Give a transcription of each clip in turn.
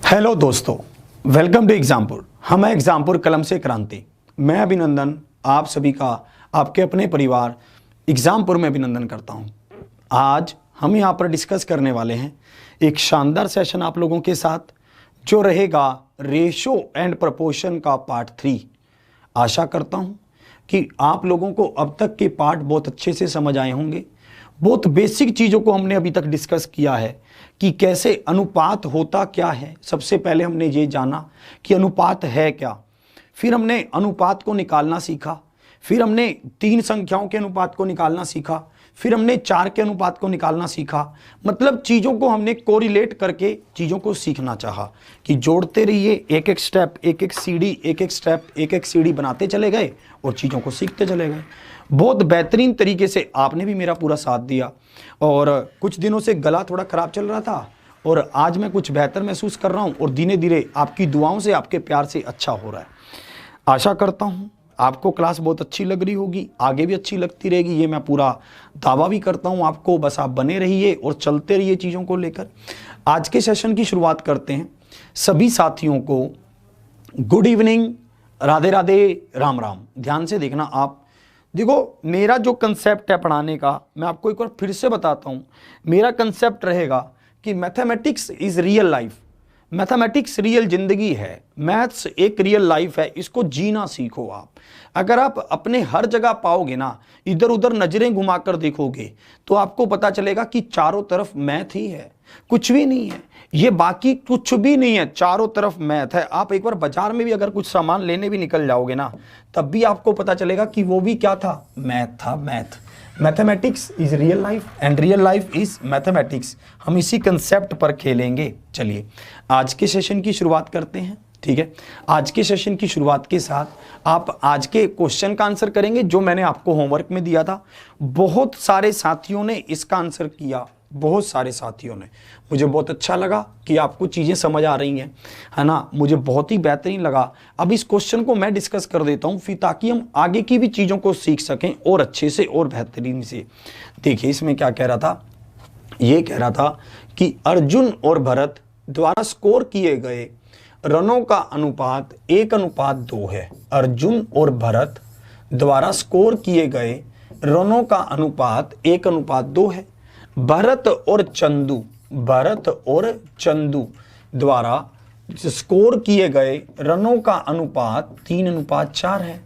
Hello दोस्तों, welcome to Exampur. हम हैं एग्जामपुर कलम से क्रांति। मैं अभिनंदन आप सभी का आपके अपने परिवार एग्जामपुर में अभिनंदन करता हूं। आज हम यहां पर डिस्कस करने वाले हैं एक शानदार सेशन आप लोगों के साथ, जो रहेगा रेशो एंड प्रपोर्शन का पार्ट 3। आशा करता हूं कि आप लोगों को अब तक के पार्ट बहुत अच्छे से समझ आए होंगे। बहुत बेसिक चीज़ों को हमने अभी तक डिस्कस किया है कि कैसे अनुपात होता क्या है। सबसे पहले हमने ये जाना कि अनुपात है क्या, फिर हमने अनुपात को निकालना सीखा, फिर हमने 3 संख्याओं के अनुपात को निकालना सीखा, फिर हमने 4 के अनुपात को निकालना सीखा। मतलब चीज़ों को हमने कोरिलेट करके चीज़ों को सीखना चाहा कि जोड़ते रहिए, एक एक स्टेप, एक एक सीढ़ी, एक एक स्टेप, एक एक सीढ़ी बनाते चले गए और चीज़ों को सीखते चले गए। बहुत बेहतरीन तरीके से आपने भी मेरा पूरा साथ दिया। और कुछ दिनों से गला थोड़ा ख़राब चल रहा था और आज मैं कुछ बेहतर महसूस कर रहा हूँ और धीरे धीरे आपकी दुआओं से, आपके प्यार से अच्छा हो रहा है। आशा करता हूँ आपको क्लास बहुत अच्छी लग रही होगी, आगे भी अच्छी लगती रहेगी, ये मैं पूरा दावा भी करता हूँ आपको। बस आप बने रहिए और चलते रहिए चीज़ों को लेकर। आज के सेशन की शुरुआत करते हैं। सभी साथियों को गुड इवनिंग, राधे राधे, राम राम। ध्यान से देखना आप। देखो, मेरा जो कंसेप्ट है पढ़ाने का, मैं आपको एक बार फिर से बताता हूँ। मेरा कंसेप्ट रहेगा कि mathematics is real life. Mathematics real जिंदगी है, मैथ्स एक रियल लाइफ है। इसको जीना सीखो आप। अगर आप अपने हर जगह पाओगे ना, इधर उधर नजरें घुमाकर देखोगे तो आपको पता चलेगा कि चारों तरफ मैथ ही है, कुछ भी नहीं है। ये बाकी कुछ भी नहीं है, चारों तरफ मैथ है। आप एक बार बाजार में भी अगर कुछ सामान लेने भी निकल जाओगे ना, तब भी आपको पता चलेगा कि वो भी क्या था, मैथ था, math. Mathematics is real life and real life is mathematics. हम इसी कंसेप्ट पर खेलेंगे। चलिए आज के सेशन की शुरुआत करते हैं। ठीक है, आज के सेशन की शुरुआत के साथ आप आज के क्वेश्चन का आंसर करेंगे जो मैंने आपको होमवर्क में दिया था। बहुत सारे साथियों ने इसका आंसर किया, बहुत सारे साथियों ने। मुझे बहुत अच्छा लगा कि आपको चीज़ें समझ आ रही हैं, है ना। मुझे बहुत ही बेहतरीन लगा। अब इस क्वेश्चन को मैं डिस्कस कर देता हूं फिर, ताकि हम आगे की भी चीज़ों को सीख सकें और अच्छे से और बेहतरीन से। देखिए इसमें क्या कह रहा था, ये कह रहा था कि अर्जुन और भरत द्वारा स्कोर किए गए रनों का अनुपात 1:2 है। अर्जुन और भरत द्वारा स्कोर किए गए रनों का अनुपात 1:2 है। भरत और चंदू द्वारा स्कोर किए गए रनों का अनुपात 3:4 है।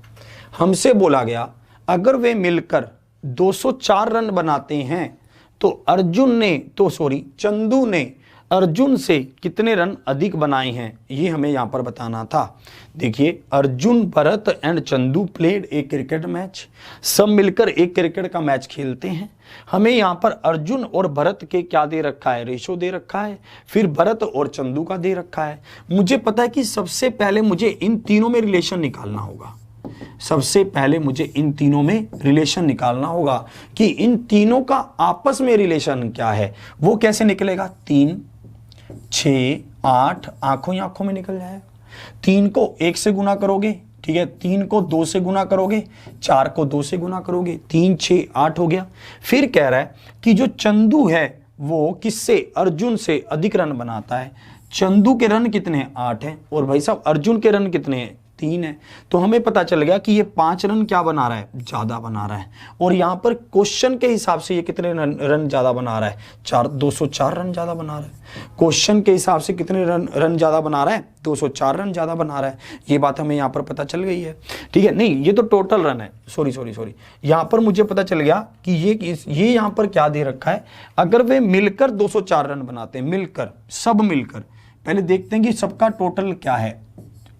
हमसे बोला गया अगर वे मिलकर 204 रन बनाते हैं तो चंदू ने अर्जुन से कितने रन अधिक बनाए हैं, ये हमें यहाँ पर बताना था। देखिए, Arjun, Bharat and Chandu played a cricket match. सब मिलकर एक क्रिकेट का मैच खेलते हैं। हमें यहाँ पर अर्जुन और भरत के क्या दे रखा है, रेशो दे रखा है, फिर भरत और चंदू का दे रखा है। मुझे पता है कि सबसे पहले मुझे इन तीनों में रिलेशन निकालना होगा। सबसे पहले मुझे इन तीनों में रिलेशन निकालना होगा कि इन तीनों का आपस में रिलेशन क्या है। वो कैसे निकलेगा, 3, 6, 8 आंखों ही आंखों में निकल जाएगा। 3 को 1 से गुना करोगे, ठीक है, 3 को 2 से गुना करोगे, 4 को 2 से गुना करोगे, 3, 6, 8 हो गया। फिर कह रहा है कि जो चंदू है वो किससे, अर्जुन से अधिक रन बनाता है। चंदू के रन कितने हैं, 8 हैं, और भाई साहब अर्जुन के रन कितने हैं, 3 है। तो हमें पता चल गया कि ये 5 रन क्या बना रहा है, ज्यादा बना रहा है। और यहां पर क्वेश्चन के हिसाब से ये कितने रन ज्यादा बना रहा है, 204 रन ज्यादा बना रहा है। क्वेश्चन के हिसाब से कितने रन ज्यादा बना रहा है, 204 रन ज्यादा बना रहा है। ये बात हमें यहाँ पर पता चल गई है। ठीक है, नहीं ये तो टोटल रन है, सॉरी यहाँ पर मुझे पता चल गया कि ये यहाँ पर क्या दे रखा है, अगर वे मिलकर 204 रन बनाते हैं, मिलकर, सब मिलकर। पहले देखते हैं कि सबका टोटल क्या है।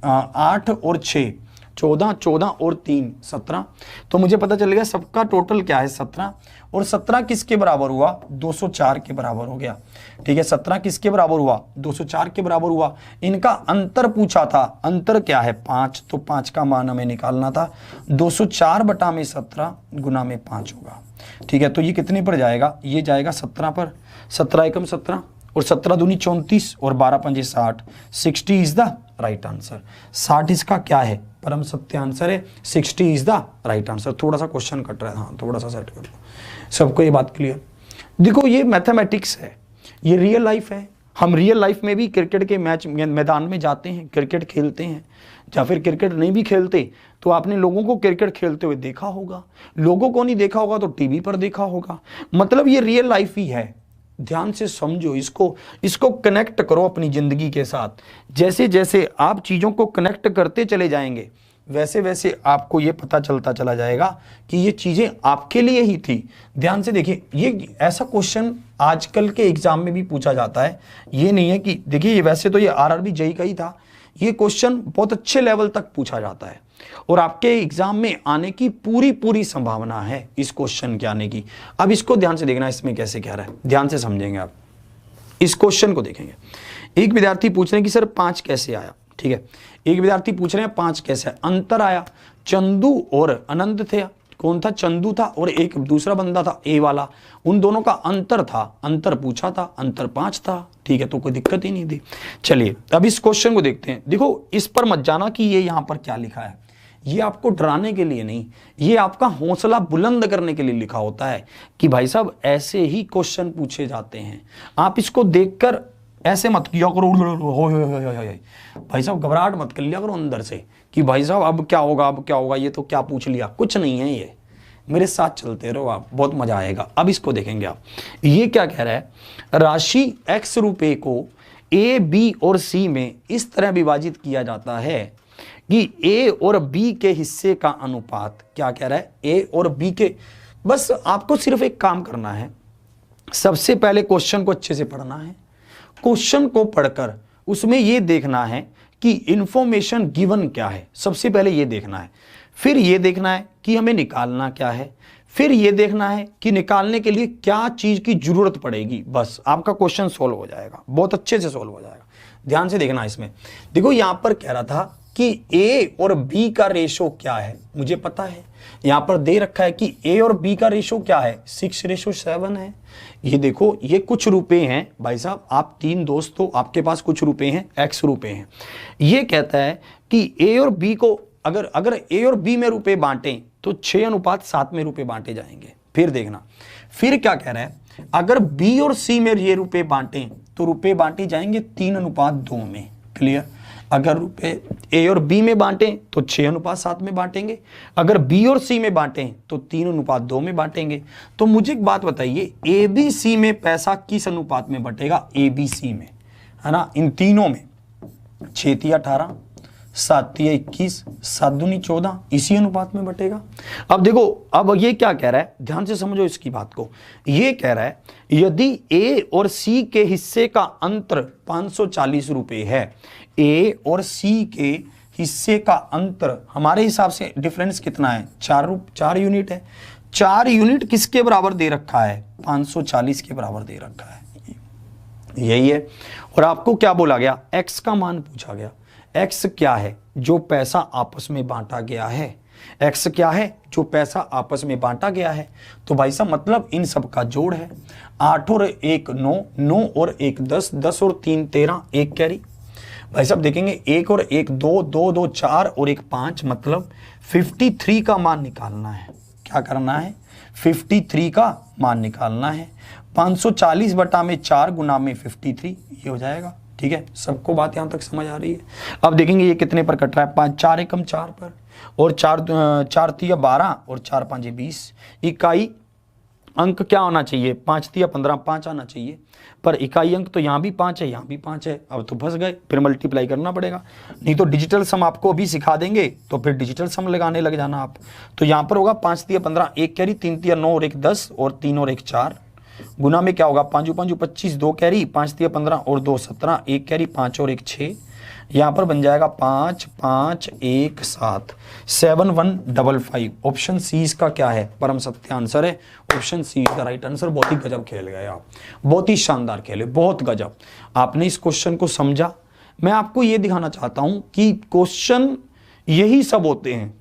8 और 6 14, 14 और 3 17। तो मुझे पता चल गया सबका टोटल क्या है, 17। और 17 किसके बराबर हुआ, 204 के बराबर हो गया। ठीक है, 17 किसके बराबर हुआ, 204 के बराबर हुआ। इनका अंतर पूछा था, अंतर क्या है, 5। तो 5 का मान हमें निकालना था। 204 बटा में 17 गुना में 5 होगा। ठीक है, तो ये कितने पर जाएगा, ये जाएगा 17 पर। 17 एकम 17 और 17 दूनी 34 और 12 पंजे 60। 60 इज द राइट आंसर। 60 इसका क्या है, परम सत्य आंसर है। 60 इज द राइट आंसर। थोड़ा सा क्वेश्चन कट रहा है, हाँ थोड़ा सा सेट कर लो। सबको ये बात क्लियर। देखो, ये मैथमेटिक्स है, ये रियल लाइफ है। हम रियल लाइफ में भी क्रिकेट के मैच मैदान में जाते हैं, क्रिकेट खेलते हैं, या फिर क्रिकेट नहीं भी खेलते तो आपने लोगों को क्रिकेट खेलते हुए देखा होगा, लोगों को नहीं देखा होगा तो टीवी पर देखा होगा। मतलब ये रियल लाइफ ही है। ध्यान से समझो इसको कनेक्ट करो अपनी जिंदगी के साथ। जैसे जैसे आप चीज़ों को कनेक्ट करते चले जाएंगे वैसे वैसे आपको ये पता चलता चला जाएगा कि ये चीज़ें आपके लिए ही थी। ध्यान से देखिए, ये ऐसा क्वेश्चन आजकल के एग्जाम में भी पूछा जाता है। ये नहीं है कि देखिए, ये वैसे तो ये आरआरबी जेईई का ही था, ये क्वेश्चन बहुत अच्छे लेवल तक पूछा जाता है और आपके एग्जाम में आने की पूरी संभावना है इस क्वेश्चन के आने की। अब इसको ध्यान से देखना, इसमें कैसे क्या रहा है, ध्यान से समझेंगे आप। इस क्वेश्चन को देखेंगे। एक विद्यार्थी पूछ रहे हैं कि सर 5 कैसे आया। ठीक है, एक विद्यार्थी पूछ रहे हैं 5 कैसे आया। अंतर आया, चंदू और आनंद थे। कौन था? चंदू था और एक दूसरा बंदा था ए वाला, उन दोनों का अंतर था, अंतर पूछा था, अंतर 5 था। ठीक है, तो कोई दिक्कत ही नहीं थी। चलिए अब इस क्वेश्चन को देखते हैं। देखो, इस पर मत जाना कि ये यहां पर क्या लिखा है, ये आपको डराने के लिए नहीं, ये आपका हौसला बुलंद करने के लिए लिखा होता है कि भाई साहब ऐसे ही क्वेश्चन पूछे जाते हैं। आप इसको देखकर ऐसे मत किया करो, भाई साहब घबराहट मत कर लिया करो अंदर से कि भाई साहब अब क्या होगा, अब क्या होगा, ये तो क्या पूछ लिया। कुछ नहीं है, ये मेरे साथ चलते रहो आप, बहुत मजा आएगा। अब इसको देखेंगे आप, ये क्या कह रहा है, राशि x रुपए को a, b और c में इस तरह विभाजित किया जाता है कि a और b के हिस्से का अनुपात, क्या कह रहा है, a और b के। बस आपको सिर्फ एक काम करना है, सबसे पहले क्वेश्चन को अच्छे से पढ़ना है। क्वेश्चन को पढ़कर उसमें यह देखना है कि इंफॉर्मेशन गिवन क्या है, सबसे पहले यह देखना है। फिर यह देखना है कि हमें निकालना क्या है, फिर यह देखना है कि निकालने के लिए क्या चीज की जरूरत पड़ेगी। बस आपका क्वेश्चन सोल्व हो जाएगा, बहुत अच्छे से सोल्व हो जाएगा। ध्यान से देखना इसमें। देखो यहां पर कह रहा था कि a और b का रेशो क्या है, मुझे पता है। यहां पर दे रखा है कि a और b का रेशो क्या है, 6:7 है। ये देखो, ये कुछ रुपए हैं भाई साहब, आप 3 दोस्त हो, आपके पास कुछ रुपए हैं, x रुपए हैं। ये कहता है कि a और b को अगर a और b में रुपए बांटें तो 6:7 में रुपए बांटे जाएंगे। फिर देखना, फिर क्या कह रहा है, अगर b और c में ये रुपए बांटें तो रुपए बांटे जाएंगे 3:2 में। क्लियर? अगर रुपए ए और बी में बांटें तो 6:7 में बांटेंगे, अगर बी और सी में बांटें तो 3:2 में बांटेंगे। तो मुझे एक बात बताइए, ए बी सी में पैसा किस अनुपात में बटेगा? ए बी सी में, है ना, इन तीनों में। 6×18, 7×21, 7×2 इसी अनुपात में बटेगा। अब देखो, अब ये क्या कह रहा है, ध्यान से समझो इसकी बात को। ये कह रहा है यदि ए और सी के हिस्से का अंतर 540 रुपए है, ए और सी के हिस्से का अंतर हमारे हिसाब से डिफरेंस कितना है, 4 यूनिट है। 4 यूनिट किसके बराबर दे रखा है? 540 के बराबर दे रखा है, यही है। और आपको क्या बोला गया? एक्स का मान पूछा गया। एक्स क्या है? जो पैसा आपस में बांटा गया है। एक्स क्या है? जो पैसा आपस में बांटा गया है। तो भाई साहब मतलब इन सब का जोड़ है। 8 और 1 9, 9 और 1 10, 10 और 3 13, 1 कैरी। भाई साहब देखेंगे 1 और 1 2, 2 2 4 और 1 5, मतलब 53 का मान निकालना है। क्या करना है? 53 का मान निकालना है। 540 बटा में 4 गुना में 53, ये हो जाएगा। ठीक है, सबको बात यहां तक समझ आ रही है? अब देखेंगे ये कितने पर कट रहा है, 5 4 एकम 4 पर, और 4 3 12 और 4 5 20। इकाई अंक क्या होना चाहिए? 5 3 15, 5 आना चाहिए, पर इकाई अंक तो यहाँ भी 5 है, यहाँ भी 5 है। अब तो फंस गए, फिर मल्टीप्लाई करना पड़ेगा। नहीं तो डिजिटल सम आपको अभी सिखा देंगे तो फिर डिजिटल सम लगाने लग जाना आप। तो यहाँ पर होगा 5 3 15, 1 कैरी, 3 3 9 और 1 10 और 3 और 1 4, गुना में क्या होगा? 5 5 25, 2 कैरी, 5 3 15 और 2 17, 1 कैरी, 5 और 1 6। यहाँ पर बन जाएगा 5 5 1 7, 7 1 5 5। ऑप्शन सी इसका क्या है? परम सत्य आंसर है। Option C is the right answer. बहुत ही गजब खेल गए आप, बहुत ही शानदार खेले, बहुत गजब। आपने इस क्वेश्चन को समझा। मैं आपको ये दिखाना चाहता हूं कि क्वेश्चन यही सब होते हैं।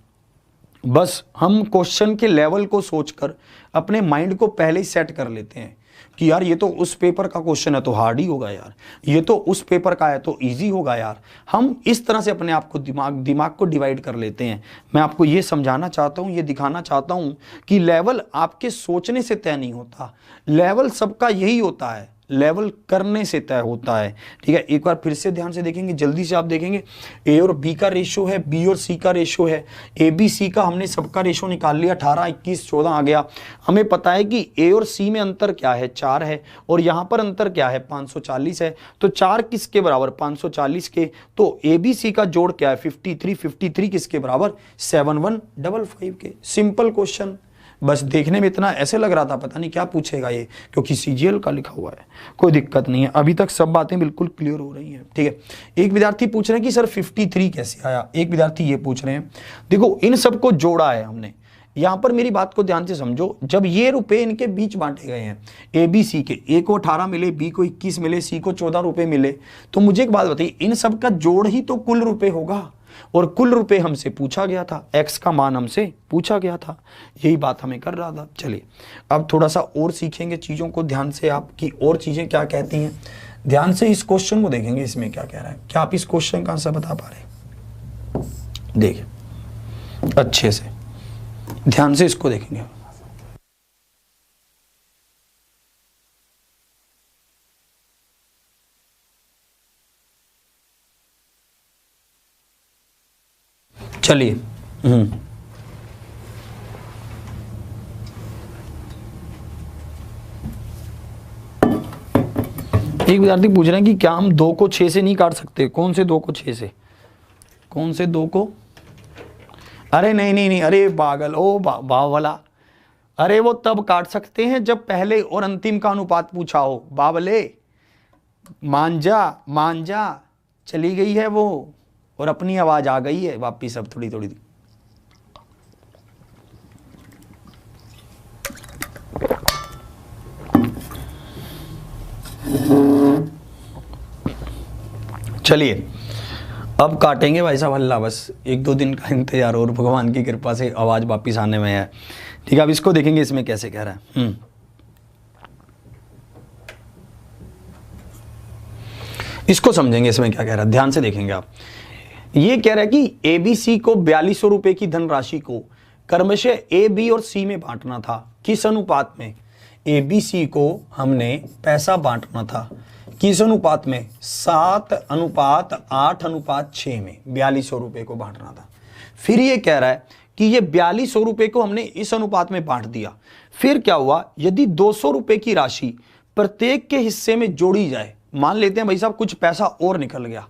बस हम क्वेश्चन के लेवल को सोचकर अपने माइंड को पहले ही सेट कर लेते हैं कि यार ये तो उस पेपर का क्वेश्चन है तो हार्ड ही होगा यार, ये तो उस पेपर का है तो इजी होगा यार। हम इस तरह से अपने आप को दिमाग को डिवाइड कर लेते हैं। मैं आपको ये समझाना चाहता हूँ, ये दिखाना चाहता हूँ कि लेवल आपके सोचने से तय नहीं होता, लेवल सबका यही होता है। लेवल करने से तय होता है। ठीक है, एक बार फिर से ध्यान से देखेंगे, जल्दी से आप देखेंगे ए और बी का रेशो है, बी और सी का रेशो है, ए बी सी का हमने सबका रेशो निकाल लिया, 18 21 14 आ गया। हमें पता है कि ए और सी में अंतर क्या है, 4 है, और यहाँ पर अंतर क्या है, 540 है। तो 4 किसके बराबर, 540 के। तो ए बी सी का जोड़ क्या है, 53, 53 किसके बराबर, 7155 के। सिंपल क्वेश्चन, बस देखने में इतना ऐसे लग रहा था पता नहीं क्या पूछेगा ये, क्योंकि सीजीएल का लिखा हुआ है। कोई दिक्कत नहीं है, अभी तक सब बातें बिल्कुल क्लियर हो रही हैं। ठीक है, एक विद्यार्थी पूछ रहे हैं कि सर 53 कैसे आया, एक विद्यार्थी ये पूछ रहे हैं, देखो इन सबको जोड़ा है हमने। यहां पर मेरी बात को ध्यान से समझो, जब ये रुपए इनके बीच बांटे गए हैं, ए बी सी के, ए को 18 मिले, बी को 21 मिले, सी को 14 रुपए मिले, तो मुझे एक बात बताइए, इन सब का जोड़ ही तो कुल रुपए होगा, और कुल रुपए हमसे पूछा गया था, एक्स का मान हमसे पूछा गया था, यही बात हमें कर रहा था। चलिए अब थोड़ा सा और सीखेंगे चीज़ों को ध्यान से, आपकी और चीज़ें क्या कहती हैं, ध्यान से इस क्वेश्चन को देखेंगे, इसमें क्या कह रहा है। क्या आप इस क्वेश्चन का आंसर बता पा रहे हैं? देखिए अच्छे से ध्यान से इसको देखेंगे। चलिए एक विद्यार्थी पूछ रहे हैं कि क्या हम 2 को 6 से नहीं काट सकते। कौन से 2 को 6 से, कौन से 2 को, अरे नहीं नहीं नहीं, अरे पागल, ओ बावला, अरे वो तब काट सकते हैं जब पहले और अंतिम का अनुपात पूछा हो। बावले मांझा मांझा, चली गई है वो, और अपनी आवाज आ गई है वापिस अब थोड़ी थोड़ी। चलिए अब काटेंगे भाई साहब हल्ला, बस 1-2 दिन का इंतजार और भगवान की कृपा से आवाज वापिस आने में है। ठीक है, अब इसको देखेंगे इसमें कैसे कह रहा है। इसको समझेंगे इसमें क्या कह रहा है, ध्यान से देखेंगे आप। ये कह रहा है कि ए बी सी को 4200 रुपए की धनराशि को क्रमशः ए बी और सी में बांटना था। किस अनुपात में, ए बी सी को हमने पैसा बांटना था किस अनुपात में, 7:8:6 में 4200 रुपए को बांटना था। फिर ये कह रहा है कि ये 4200 रुपए को हमने इस अनुपात में बांट दिया। फिर क्या हुआ, यदि 200 रुपए की राशि प्रत्येक के हिस्से में जोड़ी जाए, मान लेते हैं भाई साहब कुछ पैसा और निकल गया,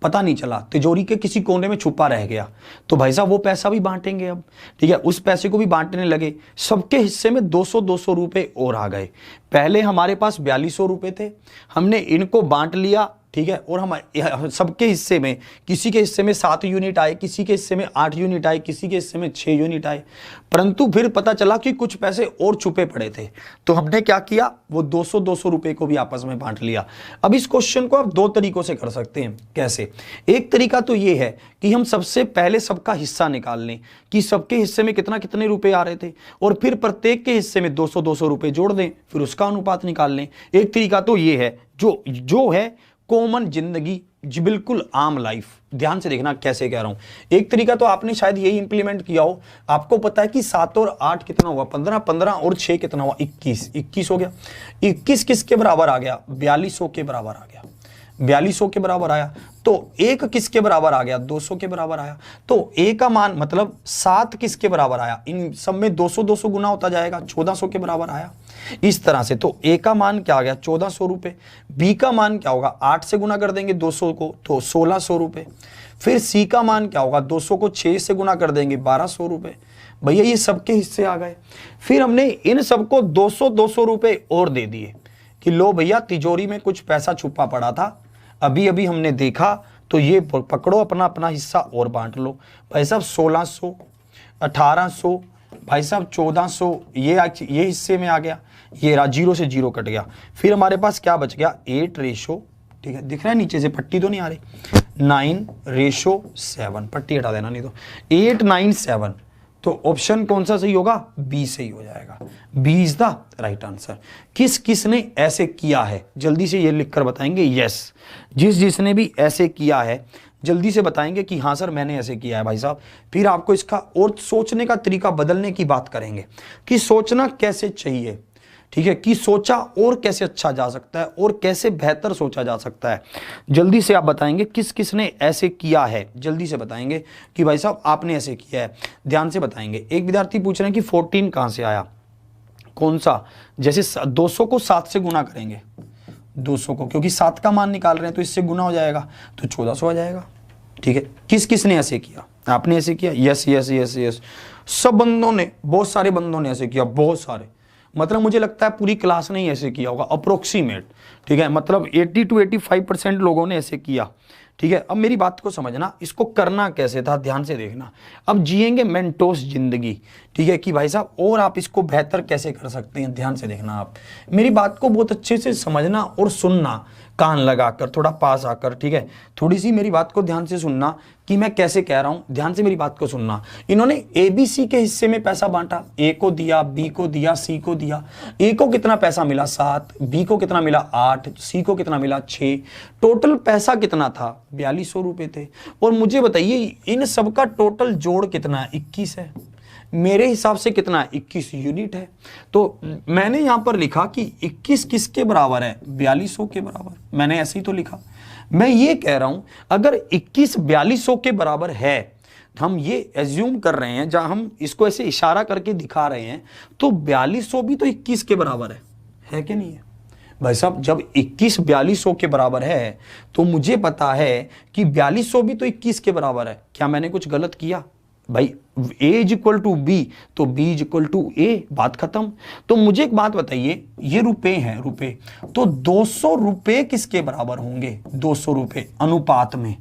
पता नहीं चला, तिजोरी के किसी कोने में छुपा रह गया, तो भाई साहब वो पैसा भी बांटेंगे अब। ठीक है, उस पैसे को भी बांटने लगे, सबके हिस्से में 200-200 रुपए और आ गए। पहले हमारे पास 4200 रुपए थे, हमने इनको बांट लिया। ठीक है, और हम सबके हिस्से में, किसी के हिस्से में 7 यूनिट आए, किसी के हिस्से में 8 यूनिट आए, किसी के हिस्से में 6 यूनिट आए, परंतु फिर पता चला कि कुछ पैसे और छुपे पड़े थे, तो हमने क्या किया, वो 200-200 रुपए को भी आपस में बांट लिया। अब इस क्वेश्चन को आप 2 तरीकों से कर सकते हैं। कैसे, एक तरीका तो ये है कि हम सबसे पहले सबका हिस्सा निकाल लें कि सबके हिस्से में कितने रुपए आ रहे थे, और फिर प्रत्येक के हिस्से में 200-200 रुपए जोड़ दें, फिर उसका अनुपात निकाल लें। एक तरीका तो ये है जो है कॉमन जिंदगी, बिल्कुल आम लाइफ। ध्यान से देखना कैसे कह रहा हूं। एक तरीका तो आपने शायद यही इंप्लीमेंट किया हो, आपको पता है कि 7 और 8 कितना हुआ, 15, 15 और 6 कितना हुआ, 21 हो गया। 21 किसके बराबर आ गया, 4200 के बराबर आ गया। 4200 के बराबर आया, तो 1 किसके बराबर आ गया, 200 के बराबर आया। तो ए का मान मतलब 7 किसके बराबर आया, इन सब में 200-200 गुना होता जाएगा, 1400 के बराबर आया। इस तरह से तो ए का मान क्या आ गया, 1400 रुपए। बी का मान क्या होगा, 8 से गुना कर देंगे 200 को तो 1600 रुपए। फिर सी का मान क्या होगा, 200 को 6 से गुना कर देंगे 1200 रुपए। भैया ये सबके हिस्से आ गए। फिर हमने इन सबको 200-200 रुपए और दे दिए कि लो भैया तिजोरी में कुछ पैसा छुपा पड़ा था, अभी अभी हमने देखा, तो ये पकड़ो अपना अपना हिस्सा और बांट लो। भाई साहब 1600, 1800, भाई साहब 1400, ये हिस्से में आ गया, ये 0 से 0 कट गया। फिर हमारे पास क्या बच गया, 8 रेशो, ठीक है दिख रहा है नीचे से, पट्टी तो नहीं आ रही, 9:7, पट्टी हटा देना नहीं तो 897। तो ऑप्शन कौन सा सही होगा, बी सही हो जाएगा। B is the right answer. किसने ऐसे किया है, जल्दी से ये लिखकर बताएंगे यस। जिसने भी ऐसे किया है जल्दी से बताएंगे कि हाँ सर मैंने ऐसे किया है भाई साहब। फिर आपको इसका और सोचने का तरीका बदलने की बात करेंगे कि सोचना कैसे चाहिए। ठीक है, कि सोचा और कैसे अच्छा जा सकता है और कैसे बेहतर सोचा जा सकता है। जल्दी से आप बताएंगे किस किस ने ऐसे किया है, जल्दी से बताएंगे कि भाई साहब आपने ऐसे किया है, ध्यान से बताएंगे। एक विद्यार्थी पूछ रहे हैं कि 14 कहां से आया, कौन सा, जैसे 200 को 7 से गुना करेंगे, 200 को, क्योंकि 7 का मान निकाल रहे हैं तो इससे गुना हो जाएगा तो 1400 आ जाएगा। ठीक है, किस किस ने ऐसे किया, आपने ऐसे किया, यस यस यस यस, सब बंदों ने, बहुत सारे बंदों ने ऐसे किया, बहुत सारे, मतलब मुझे लगता है पूरी क्लास ने ही ऐसे किया होगा अप्रोक्सीमेट। ठीक है, मतलब 80 to 85% लोगों ने ऐसे किया। ठीक है, अब मेरी बात को समझना, इसको करना कैसे था, ध्यान से देखना। अब जिएंगे मेंटोस जिंदगी, ठीक है, कि भाई साहब और आप इसको बेहतर कैसे कर सकते हैं, ध्यान से देखना। आप मेरी बात को बहुत अच्छे से समझना और सुनना, कान लगाकर, थोड़ा पास आकर। ठीक है, थोड़ी सी मेरी बात को ध्यान से सुनना कि मैं कैसे कह रहा हूं, ध्यान से मेरी बात को सुनना। इन्होंने ABC के हिस्से में पैसा बांटा, A को दिया, B को दिया, C को दिया। A को कितना पैसा मिला, 7, B को कितना मिला, 8, C को कितना मिला, 6। टोटल पैसा कितना था, 4200 रुपए थे। और मुझे बताइए इन सबका टोटल जोड़ कितना है, 21 है। मेरे हिसाब से कितना है, 21 यूनिट है। तो मैंने यहां पर लिखा कि 21 किसके बराबर है, 4200 के बराबर, मैंने ऐसे ही तो लिखा। मैं ये कह रहा हूं अगर 21 4200 के बराबर है, हम ये एज्यूम कर रहे हैं, जहां हम इसको ऐसे इशारा करके दिखा रहे हैं, तो 4200 भी तो 21 के बराबर है कि नहीं है भाई साहब। जब 21 4200 के बराबर है तो मुझे पता है कि 4200 भी तो 21 के बराबर है। क्या मैंने कुछ गलत किया भाई, A is equal to B तो B is equal to A, बात खत्म। तो मुझे एक बात बताइए, ये रुपए हैं, रुपए, तो 200 रुपए किसके बराबर होंगे, 200 रुपए अनुपात में,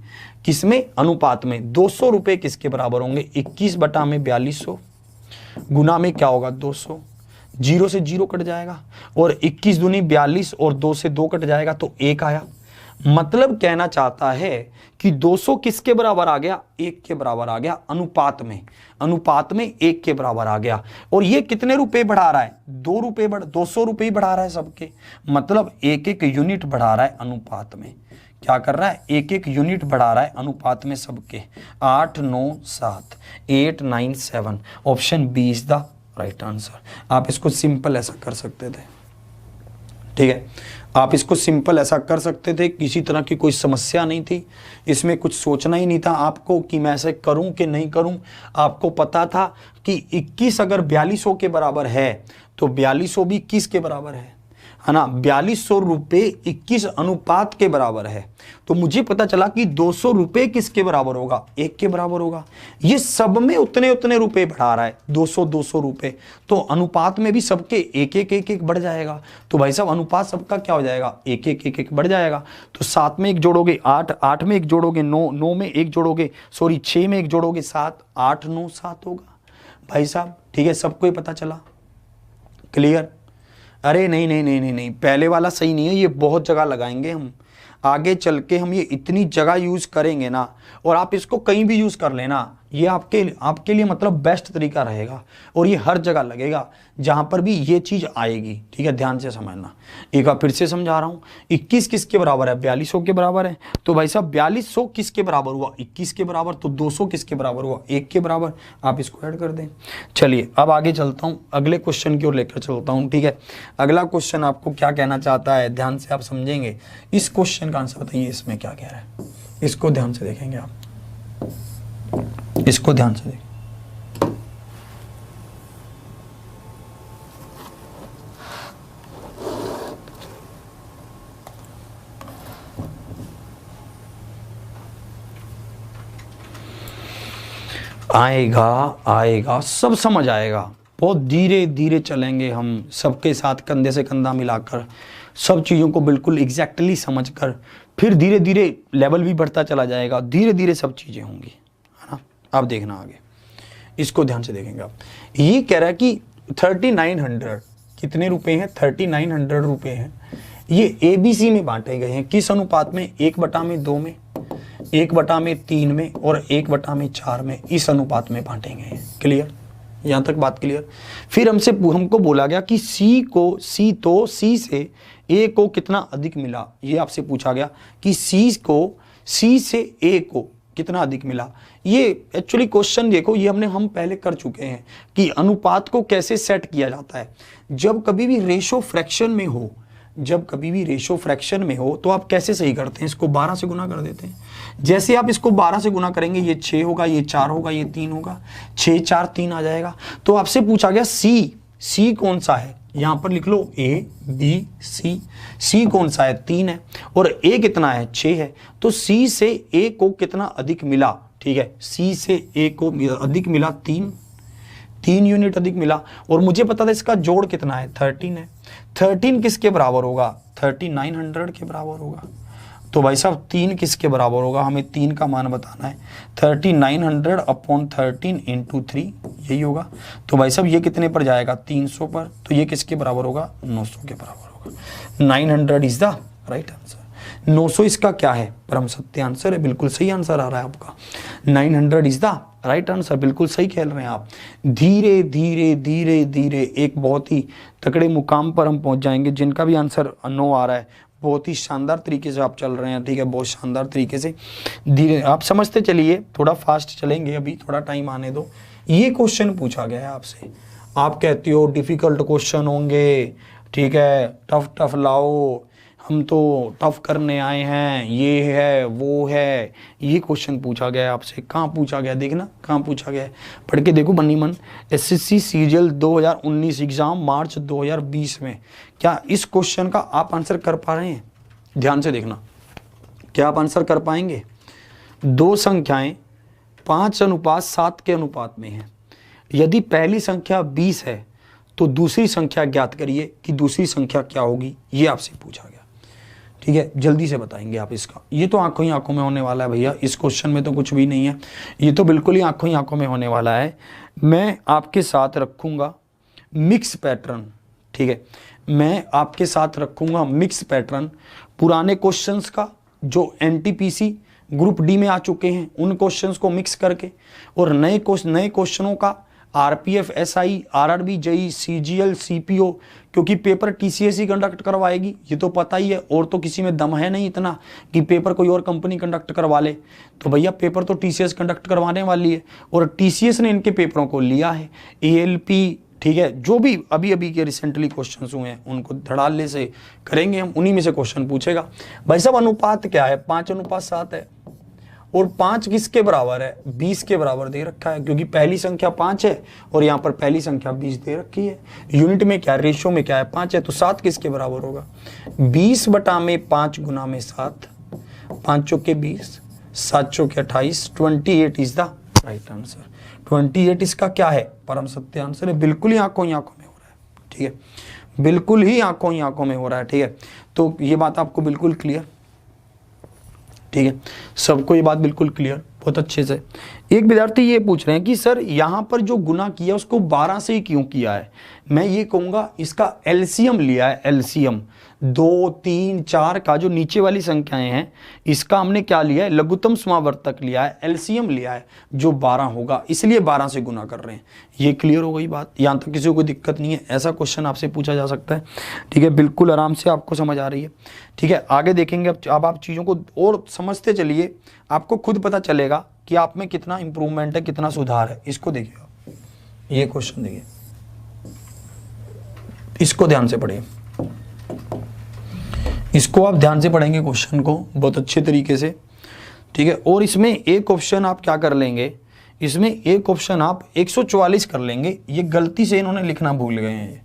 किसमें, अनुपात में 200 रुपए किसके बराबर होंगे, 21 बटा में 4200 गुना में क्या होगा, 200, 0 से 0 कट जाएगा और 21 दूनी 42 और 2 से 2 कट जाएगा तो 1 आया। मतलब कहना चाहता है कि 200 किसके बराबर आ गया, 1 के बराबर आ गया, अनुपात में, अनुपात में 1 के बराबर आ गया। और ये कितने रुपए बढ़ा रहा है, 2 रुपए 200 रुपए ही बढ़ा रहा है सबके, मतलब 1-1 यूनिट बढ़ा रहा है अनुपात में। क्या कर रहा है, 1-1 यूनिट बढ़ा रहा है अनुपात में सबके। 8 9 7 8 9 7, option B is the right answer. आप इसको सिंपल ऐसा कर सकते थे, ठीक है, आप इसको सिंपल ऐसा कर सकते थे, किसी तरह की कोई समस्या नहीं थी, इसमें कुछ सोचना ही नहीं था आपको कि मैं ऐसे करूं कि नहीं करूं। आपको पता था कि 21 अगर 4200 के बराबर है तो 4200 भी 21 के बराबर है ना, 4200 रुपए 21 अनुपात के बराबर है। तो मुझे पता चला कि 200 रुपए किसके बराबर होगा, 1 के बराबर होगा। ये सब में उतने उतने रुपए बढ़ा रहा है, 200 रुपए, तो अनुपात में भी सबके 1-1 बढ़ जाएगा। तो भाई साहब अनुपात सबका क्या हो जाएगा, 1-1 बढ़ जाएगा। तो 7 में 1 जोड़ोगे 8, 8 में 1 जोड़ोगे 9, 9 में 1 जोड़ोगे 6 में 1 जोड़ोगे 7, 8 9 7 होगा भाई साहब। ठीक है, सबको ही पता चला, क्लियर। अरे नहीं नहीं नहीं नहीं नहीं, पहले वाला सही नहीं है, ये बहुत जगह लगाएंगे हम, आगे चल के हम ये इतनी जगह यूज करेंगे ना, और आप इसको कहीं भी यूज कर लेना, ये आपके लिए मतलब बेस्ट तरीका रहेगा, और ये हर जगह लगेगा जहां पर भी ये चीज आएगी। ठीक है, ध्यान से समझना, एक बार फिर से समझा रहा हूं। 21 किसके बराबर है, 4200 के बराबर है। तो भाई साहब 4200 किसके बराबर हुआ, 21 के बराबर। तो 200 किसके बराबर हुआ, 1 के बराबर। आप इसको ऐड कर दें। चलिए अब आगे चलता हूं, अगले क्वेश्चन की ओर लेकर चलता हूं। ठीक है, अगला क्वेश्चन आपको क्या कहना चाहता है, ध्यान से आप समझेंगे। इस क्वेश्चन का आंसर बताइए, इसमें क्या कह रहा है, इसको ध्यान से देखेंगे आप, इसको ध्यान से देखें। आएगा आएगा, सब समझ आएगा, बहुत धीरे धीरे चलेंगे हम, सबके साथ कंधे से कंधा मिलाकर, सब चीज़ों को बिल्कुल एग्जैक्टली समझकर, फिर धीरे धीरे लेवल भी बढ़ता चला जाएगा, धीरे धीरे सब चीज़ें होंगी, है ना। अब देखना आगे, इसको ध्यान से देखेंगे आप। ये कह रहा है कि 3900 कितने रुपए हैं, 3900 रुपए हैं। ये ABC में बांटे गए हैं, किस अनुपात में, 1/2 में, 1/3 में और 1/4 में, इस अनुपात में बांटे गए हैं। क्लियर, यहां तक बात क्लियर। फिर हमको बोला गया कि C से A को कितना अधिक मिला, ये आपसे पूछा गया कि C से A को कितना अधिक मिला। ये एक्चुअली क्वेश्चन देखो, ये हम पहले कर चुके हैं कि अनुपात को कैसे सेट किया जाता है। जब कभी भी रेशो फ्रैक्शन में हो, तो आप कैसे सही करते हैं, इसको 12 से गुना कर देते हैं। जैसे आप इसको 12 से गुना करेंगे, ये 6 होगा, ये 4 होगा, ये 3 होगा, 6 4 3 आ जाएगा। तो आपसे पूछा गया सी कौन सा है, यहां पर लिख लो A B C कौन सा है, 3 है, और A कितना है, 6 है। तो C से A को कितना अधिक मिला, ठीक है, C से A को अधिक मिला 3 यूनिट अधिक मिला। और मुझे पता था इसका जोड़ कितना है, 13 है। 13 किसके बराबर होगा, 3900 के बराबर होगा। तो भाई साहब 3 किसके बराबर होगा, हमें 3 का मान बताना है। 3900 अपॉन 13 इंटू 3 यही होगा। तो भाई साहब ये कितने पर जाएगा, 300 पर। तो ये किसके बराबर होगा, 900 के बराबर होगा। 900 इज द राइट आंसर। 900 इसका क्या है, परम सत्य आंसर है। बिल्कुल सही आंसर आ रहा है आपका, 900 इज द राइट आंसर। बिल्कुल सही खेल रहे हैं आप। धीरे धीरे धीरे धीरे एक बहुत ही तगड़े मुकाम पर हम पहुंच जाएंगे। जिनका भी आंसर 9 आ रहा है, बहुत ही शानदार तरीके से आप चल रहे हैं, ठीक है, बहुत शानदार तरीके से। धीरे आप समझते चलिए, थोड़ा फास्ट चलेंगे, अभी थोड़ा टाइम आने दो। ये क्वेश्चन पूछा गया है आपसे, आप कहते हो डिफिकल्ट क्वेश्चन होंगे, ठीक है, टफ लाओ, हम तो टफ करने आए हैं, ये है वो है। ये क्वेश्चन पूछा गया है आपसे। कहाँ पूछा गया, देखना कहाँ पूछा गया है, पढ़ के देखो बन्नी मन। SSC सीजीएल 2019 एग्जाम मार्च 2020 में। क्या इस क्वेश्चन का आप आंसर कर पा रहे हैं, ध्यान से देखना, क्या आप आंसर कर पाएंगे। दो संख्याएं 5:7 के अनुपात में हैं। यदि पहली संख्या 20 है तो दूसरी संख्या ज्ञात करिए कि दूसरी संख्या क्या होगी। ये आपसे पूछा गया, ठीक है, जल्दी से बताएंगे आप इसका। ये तो आंखों ही आंखों में होने वाला है भैया, इस क्वेश्चन में तो कुछ भी नहीं है, ये तो बिल्कुल ही आंखों ही आंखों में होने वाला है। मैं आपके साथ रखूंगा मिक्स पैटर्न, ठीक है, मैं आपके साथ रखूंगा मिक्स पैटर्न पुराने क्वेश्चंस का जो NTPC ग्रुप डी में आ चुके हैं, उन क्वेश्चंस को मिक्स करके, और नए क्वेश्चनों का RPF SI RRB JEE CGL CPO, क्योंकि पेपर TCS ही कंडक्ट करवाएगी, ये तो पता ही है, और तो किसी में दम है नहीं इतना कि पेपर कोई और कंपनी कंडक्ट करवा ले। तो भैया पेपर तो TCS कंडक्ट करवाने वाली है, और TCS ने इनके पेपरों को लिया है। ALP, ठीक है, जो भी अभी के रिसेंटली क्वेश्चंस हुए हैं उनको धड़ाल्ले से करेंगे हम, उन्हीं में से क्वेश्चन पूछेगा। भाई साहब अनुपात क्या है, 5:7 है, और 5 किसके बराबर है, 20 के बराबर दे रखा है, क्योंकि पहली संख्या 5 है और यहाँ पर पहली संख्या 20 दे रखी है। यूनिट में क्या, रेशो में क्या है, 5 है, तो 7 किसके बराबर होगा, 20/5 गुना में 7, 5 चौके 20, 7 चौके 28, 28 इज द राइट आंसर। 28 इसका क्या है, परम सत्य आंसर है। बिल्कुल ही आंखों में हो रहा है, ठीक है, बिल्कुल ही आंखों में हो रहा है, ठीक है। तो ये बात आपको बिल्कुल क्लियर, ठीक है, सबको ये बात बिल्कुल क्लियर, बहुत अच्छे से। एक विद्यार्थी ये पूछ रहे हैं कि सर यहाँ पर जो गुना किया उसको 12 से ही क्यों किया है। मैं ये कहूँगा इसका एलसीएम लिया है, एलसीएम 2 3 4 का जो नीचे वाली संख्याएं हैं, इसका हमने क्या लिया है, लघुत्तम समावर्तक लिया है, एलसीएम लिया है जो 12 होगा, इसलिए 12 से गुना कर रहे हैं। ये क्लियर हो गई बात, यहाँ तक किसी को कोई दिक्कत नहीं है। ऐसा क्वेश्चन आपसे पूछा जा सकता है, ठीक है, बिल्कुल आराम से आपको समझ आ रही है, ठीक है। आगे देखेंगे अब आप चीज़ों को और समझते चलिए, आपको खुद पता चलेगा कि आप में कितना इंप्रूवमेंट है, कितना सुधार है। इसको देखिए आप, ये क्वेश्चन देखिए, इसको ध्यान से पढ़िए, इसको आप ध्यान से पढ़ेंगे क्वेश्चन को बहुत अच्छे तरीके से, ठीक है। और इसमें एक ऑप्शन आप क्या कर लेंगे, इसमें एक ऑप्शन आप 144 कर लेंगे। ये गलती से इन्होंने लिखना भूल गए हैं,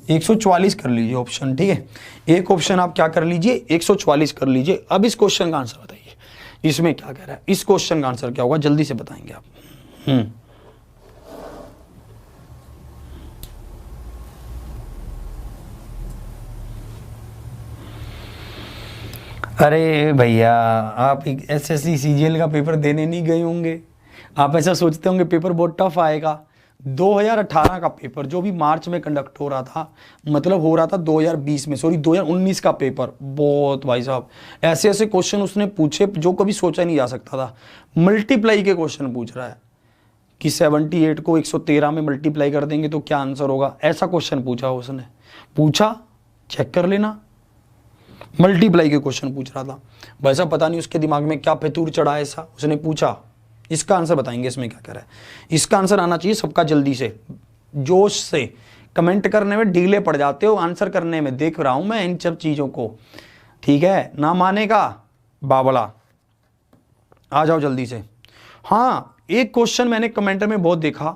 144 कर लीजिए ऑप्शन, ठीक है। एक ऑप्शन आप क्या कर लीजिए, 144 कर लीजिए। अब इस क्वेश्चन का आंसर बताइए, इसमें क्या कह रहा है, इस क्वेश्चन का आंसर क्या होगा, जल्दी से बताएंगे आप। अरे भैया आप SSC CGL का पेपर देने नहीं गए होंगे, आप ऐसा सोचते होंगे पेपर बहुत टफ आएगा। 2018 का पेपर जो भी मार्च में कंडक्ट हो रहा था, मतलब हो रहा था 2020 में, सॉरी 2019 का पेपर, बहुत भाई साहब ऐसे ऐसे क्वेश्चन उसने पूछे जो कभी सोचा नहीं जा सकता था। मल्टीप्लाई के क्वेश्चन पूछ रहा है कि 78 को 113 में मल्टीप्लाई कर देंगे तो क्या आंसर होगा, ऐसा क्वेश्चन पूछा उसने, पूछा, चेक कर लेना। मल्टीप्लाई के क्वेश्चन पूछ रहा था। भाई साहब पता नहीं उसके दिमाग में क्या फितूर चढ़ा ऐसा, उसने पूछा। इसका आंसर बताएंगे इसमें क्या कह रहा है। इसका आंसर आना चाहिए सबका जल्दी से, जोश से। कमेंट करने में ढीले पड़ जाते हो, आंसर करने में देख रहा हूं मैं इन सब चीजों को। ठीक है, ना मानेगा बाबला, आ जाओ जल्दी से। हाँ, एक क्वेश्चन मैंने कमेंट में बहुत देखा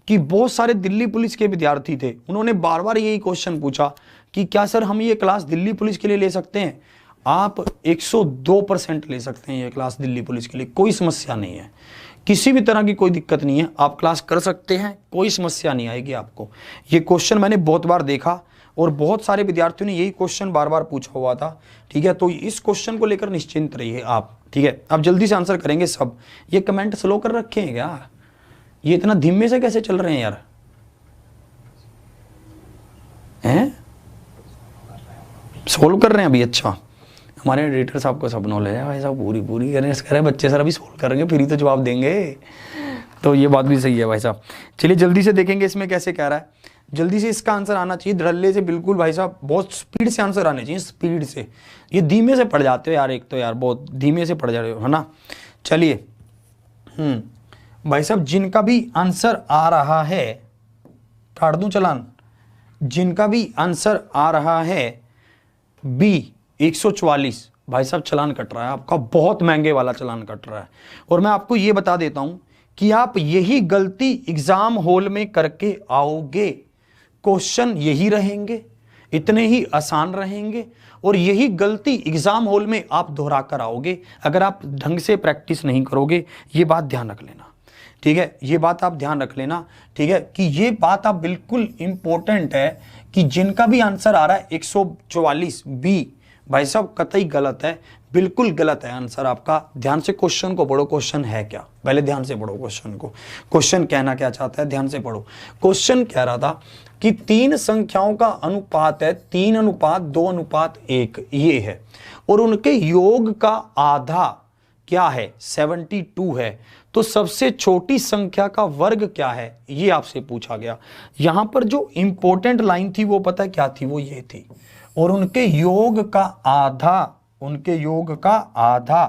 कि बहुत सारे दिल्ली पुलिस के विद्यार्थी थे, उन्होंने बार बार यही क्वेश्चन पूछा कि क्या सर हम ये क्लास दिल्ली पुलिस के लिए ले सकते हैं। आप 102% ले सकते हैं ये क्लास दिल्ली पुलिस के लिए, कोई समस्या नहीं है, किसी भी तरह की कोई दिक्कत नहीं है, आप क्लास कर सकते हैं, कोई समस्या नहीं आएगी आपको। ये क्वेश्चन मैंने बहुत बार देखा और बहुत सारे विद्यार्थियों ने यही क्वेश्चन बार बार पूछा हुआ था। ठीक है, तो इस क्वेश्चन को लेकर निश्चिंत रहिए आप। ठीक है, आप जल्दी से आंसर करेंगे सब। ये कमेंट स्लो कर रखे हैं क्या, ये इतना धीमे से कैसे चल रहे हैं यार, हैं? सोल्व कर रहे हैं अभी। अच्छा, हमारे एडिटर साहब को सब नॉलेज है भाई साहब, पूरी पूरी करें बच्चे सर अभी सोल्व करेंगे फिर ही तो जवाब देंगे। तो ये बात भी सही है भाई साहब। चलिए जल्दी से देखेंगे इसमें कैसे कह रहा है, जल्दी से इसका आंसर आना चाहिए धड़ल्ले से, बिल्कुल भाई साहब, बहुत स्पीड से आंसर आने चाहिए, स्पीड से। ये धीमे से पढ़ जाते हो यार, एक तो यार बहुत धीमे से पढ़ जा रहे हो, है ना। चलिए भाई साहब, जिनका भी आंसर आ रहा है, काट दूं चलान, जिनका भी आंसर आ रहा है बी 144, भाई साहब चलान कट रहा है आपका, बहुत महंगे वाला चलान कट रहा है। और मैं आपको ये बता देता हूं कि आप यही गलती एग्जाम हॉल में करके आओगे, क्वेश्चन यही रहेंगे, इतने ही आसान रहेंगे, और यही गलती एग्जाम हॉल में आप दोहरा कर आओगे अगर आप ढंग से प्रैक्टिस नहीं करोगे। ये बात ध्यान रख लेना, ठीक है, ये बात आप ध्यान रख लेना। ठीक है, कि ये बात आप बिल्कुल इंपॉर्टेंट है कि जिनका भी आंसर आ रहा है 144 बी, भाई साहब कतई गलत है, बिल्कुल गलत है आंसर आपका। ध्यान से क्वेश्चन को पढ़ो, क्वेश्चन है क्या, पहले ध्यान से पढ़ो क्वेश्चन को, क्वेश्चन कहना क्या चाहता है, ध्यान से पढ़ो। क्वेश्चन कह रहा था कि 3 संख्याओं का अनुपात है 3:2:1, ये है, और उनके योग का आधा क्या है 72 है, तो सबसे छोटी संख्या का वर्ग क्या है, ये आपसे पूछा गया। यहां पर जो इंपॉर्टेंट लाइन थी वो पता है क्या थी, वो ये थी, और उनके योग का आधा, उनके योग का आधा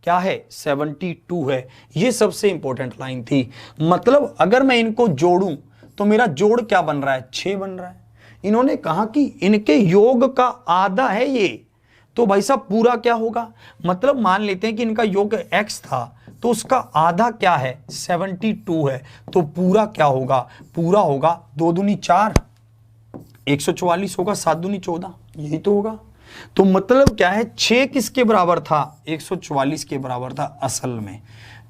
क्या है 72 है, ये सबसे इंपॉर्टेंट लाइन थी। मतलब अगर मैं इनको जोड़ूं तो मेरा जोड़ क्या बन रहा है, 6 बन रहा है। इन्होंने कहा कि इनके योग का आधा है ये, तो भाई साहब पूरा क्या होगा, मतलब मान लेते हैं कि इनका योग x था तो उसका आधा क्या है 72 है, तो पूरा क्या होगा, पूरा होगा 2 दूनी 4, 144 होगा, 7 दूनी 14, यही तो होगा। तो मतलब क्या है, 6 किसके बराबर था, 144 के बराबर था। असल में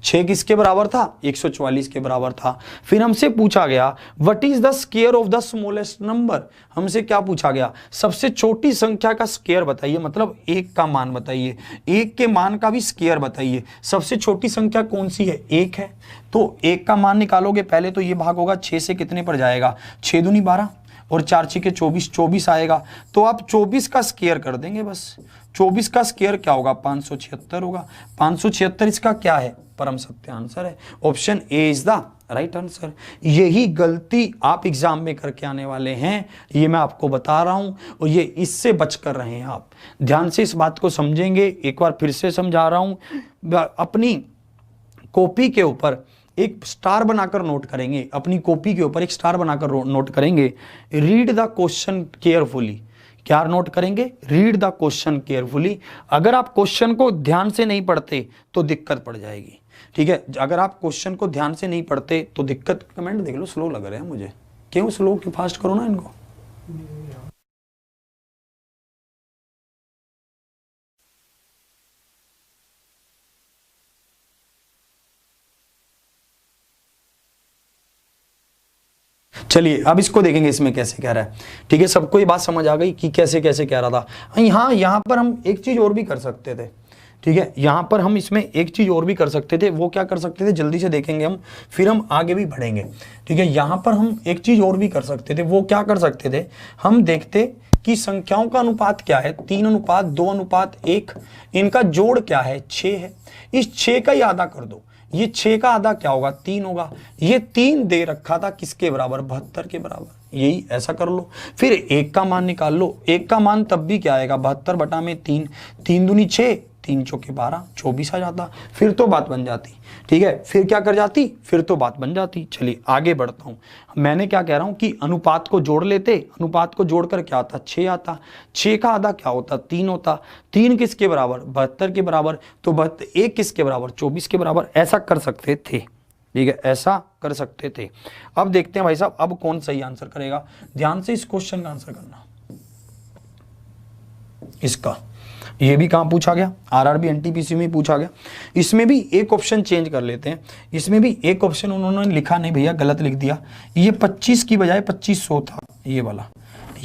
6 किसके बराबर था, 144 के बराबर था। फिर हमसे पूछा गया what is the square of the smallest number, हमसे क्या पूछा गया, सबसे छोटी संख्या का स्क्वायर बताइए, मतलब 1 का मान बताइए, 1 के मान का भी स्क्वायर बताइए। सबसे छोटी संख्या कौन सी है, 1 है, तो 1 का मान निकालोगे पहले तो ये भाग होगा 6 से, कितने पर जाएगा, 6 दूनी 12 और 4 6 24, 24 आएगा, तो आप 24 का स्क्वायर कर देंगे बस। 24 का स्क्वायर क्या होगा, 576 होगा। 576 इसका क्या है, परम सत्य आंसर है। Option A is the right answer. यही गलती आप एग्जाम में करके आने वाले हैं, ये मैं आपको बता रहा हूं, और ये इससे बच कर रहे हैं आप। ध्यान से इस बात को समझेंगे, एक बार फिर से समझा रहा हूं। अपनी कॉपी के ऊपर एक स्टार बनाकर नोट करेंगे, अपनी कॉपी के ऊपर एक स्टार बनाकर नोट करेंगे, रीड द क्वेश्चन केयरफुली। क्या नोट करेंगे, रीड द क्वेश्चन केयरफुली। अगर आप क्वेश्चन को ध्यान से नहीं पढ़ते तो दिक्कत पड़ जाएगी, ठीक है। अगर आप क्वेश्चन को ध्यान से नहीं पढ़ते तो दिक्कत, कमेंट देख लो स्लो लग रहे हैं मुझे, क्यों स्लो, क्यों फास्ट करो ना इनको। चलिए अब इसको देखेंगे इसमें कैसे कह रहा है, ठीक है। सबको ये बात समझ आ गई कि कैसे कैसे कह रहा था। यहाँ पर हम एक चीज और भी कर सकते थे, ठीक है। यहां पर हम इसमें एक चीज और भी कर सकते थे, वो क्या कर सकते थे, जल्दी से देखेंगे हम, फिर हम आगे भी बढ़ेंगे, ठीक है। यहां पर हम एक चीज और भी कर सकते थे, वो क्या कर सकते थे, हम देखते कि संख्याओं का अनुपात क्या है, 3:2:1, इनका जोड़ क्या है, 6 है। इस 6 का ही आधा कर दो, ये 6 का आधा क्या होगा, 3 होगा। ये 3 दे रखा था किसके बराबर, 72 के बराबर। यही ऐसा कर लो। फिर 1 का मान निकाल लो। 1 का मान तब भी क्या आएगा, 72 बटा में 3, 3 दूनी 6, 3 चौके 12, 24 आ जाता। फिर तो बात बन जाती। ठीक है, फिर क्या कर जाती, फिर तो बात बन जाती। चलिए आगे बढ़ता हूं। मैंने क्या कह रहा हूं कि अनुपात को जोड़ लेते, अनुपात को जोड़कर क्या आता, 6 आता। 6 का आधा क्या होता, 3 होता। 3 किसके बराबर, 72 के बराबर। तो 1 किसके बराबर, 24 के बराबर। ऐसा कर सकते थे। ठीक है, ऐसा कर सकते थे। अब देखते हैं भाई साहब, अब कौन सही आंसर करेगा। ध्यान से इस क्वेश्चन का आंसर करना। इसका ये भी कहां पूछा गया, आरआरबी एनटीपीसी में पूछा गया। इसमें भी एक ऑप्शन चेंज कर लेते हैं। इसमें भी एक ऑप्शन उन्होंने लिखा नहीं भैया, गलत लिख दिया। ये 25 की बजाय 2500 था, ये वाला।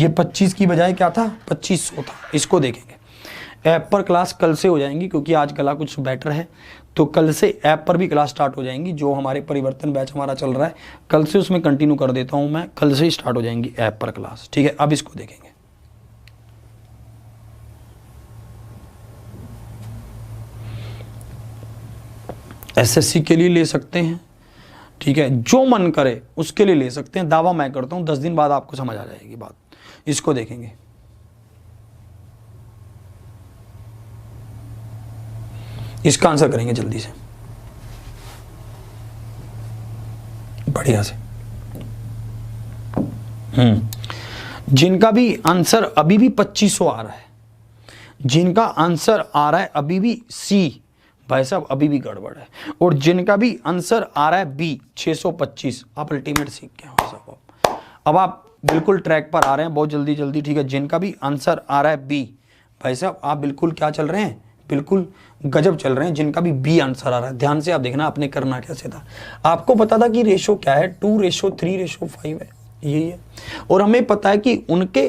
ये 25 की बजाय क्या था, 2500 था। इसको देखेंगे। ऐप पर क्लास कल से हो जाएंगी, क्योंकि आज कला कुछ बेटर है, तो कल से ऐप पर भी क्लास स्टार्ट हो जाएंगी। जो हमारे परिवर्तन बैच हमारा चल रहा है, कल से उसमें कंटिन्यू कर देता हूं मैं। कल से ही स्टार्ट हो जाएंगी ऐप पर क्लास। ठीक है, अब इसको देखेंगे। एसएससी के लिए ले सकते हैं, ठीक है, जो मन करे उसके लिए ले सकते हैं। दावा मैं करता हूं 10 दिन बाद आपको समझ आ जाएगी बात। इसको देखेंगे। इसका आंसर करेंगे जल्दी से, बढ़िया से। जिनका भी आंसर अभी भी 2500 आ रहा है, जिनका आंसर आ रहा है अभी भी सी, भाई साहब अभी भी गड़बड़ है। और जिनका भी आंसर आ रहा है बी 625, आप अल्टीमेट सीख गए भाई साहब। अब आप बिल्कुल ट्रैक पर आ रहे हैं बहुत जल्दी जल्दी। ठीक है, जिनका भी आंसर आ रहा है बी, भाई साहब आप बिल्कुल क्या चल रहे हैं, बिल्कुल गजब चल रहे हैं। जिनका भी बी आंसर आ रहा है, ध्यान से आप देखना आपने करना कैसे था। आपको पता था कि रेशो क्या है, 2:3:5 है, यही है। और हमें पता है कि उनके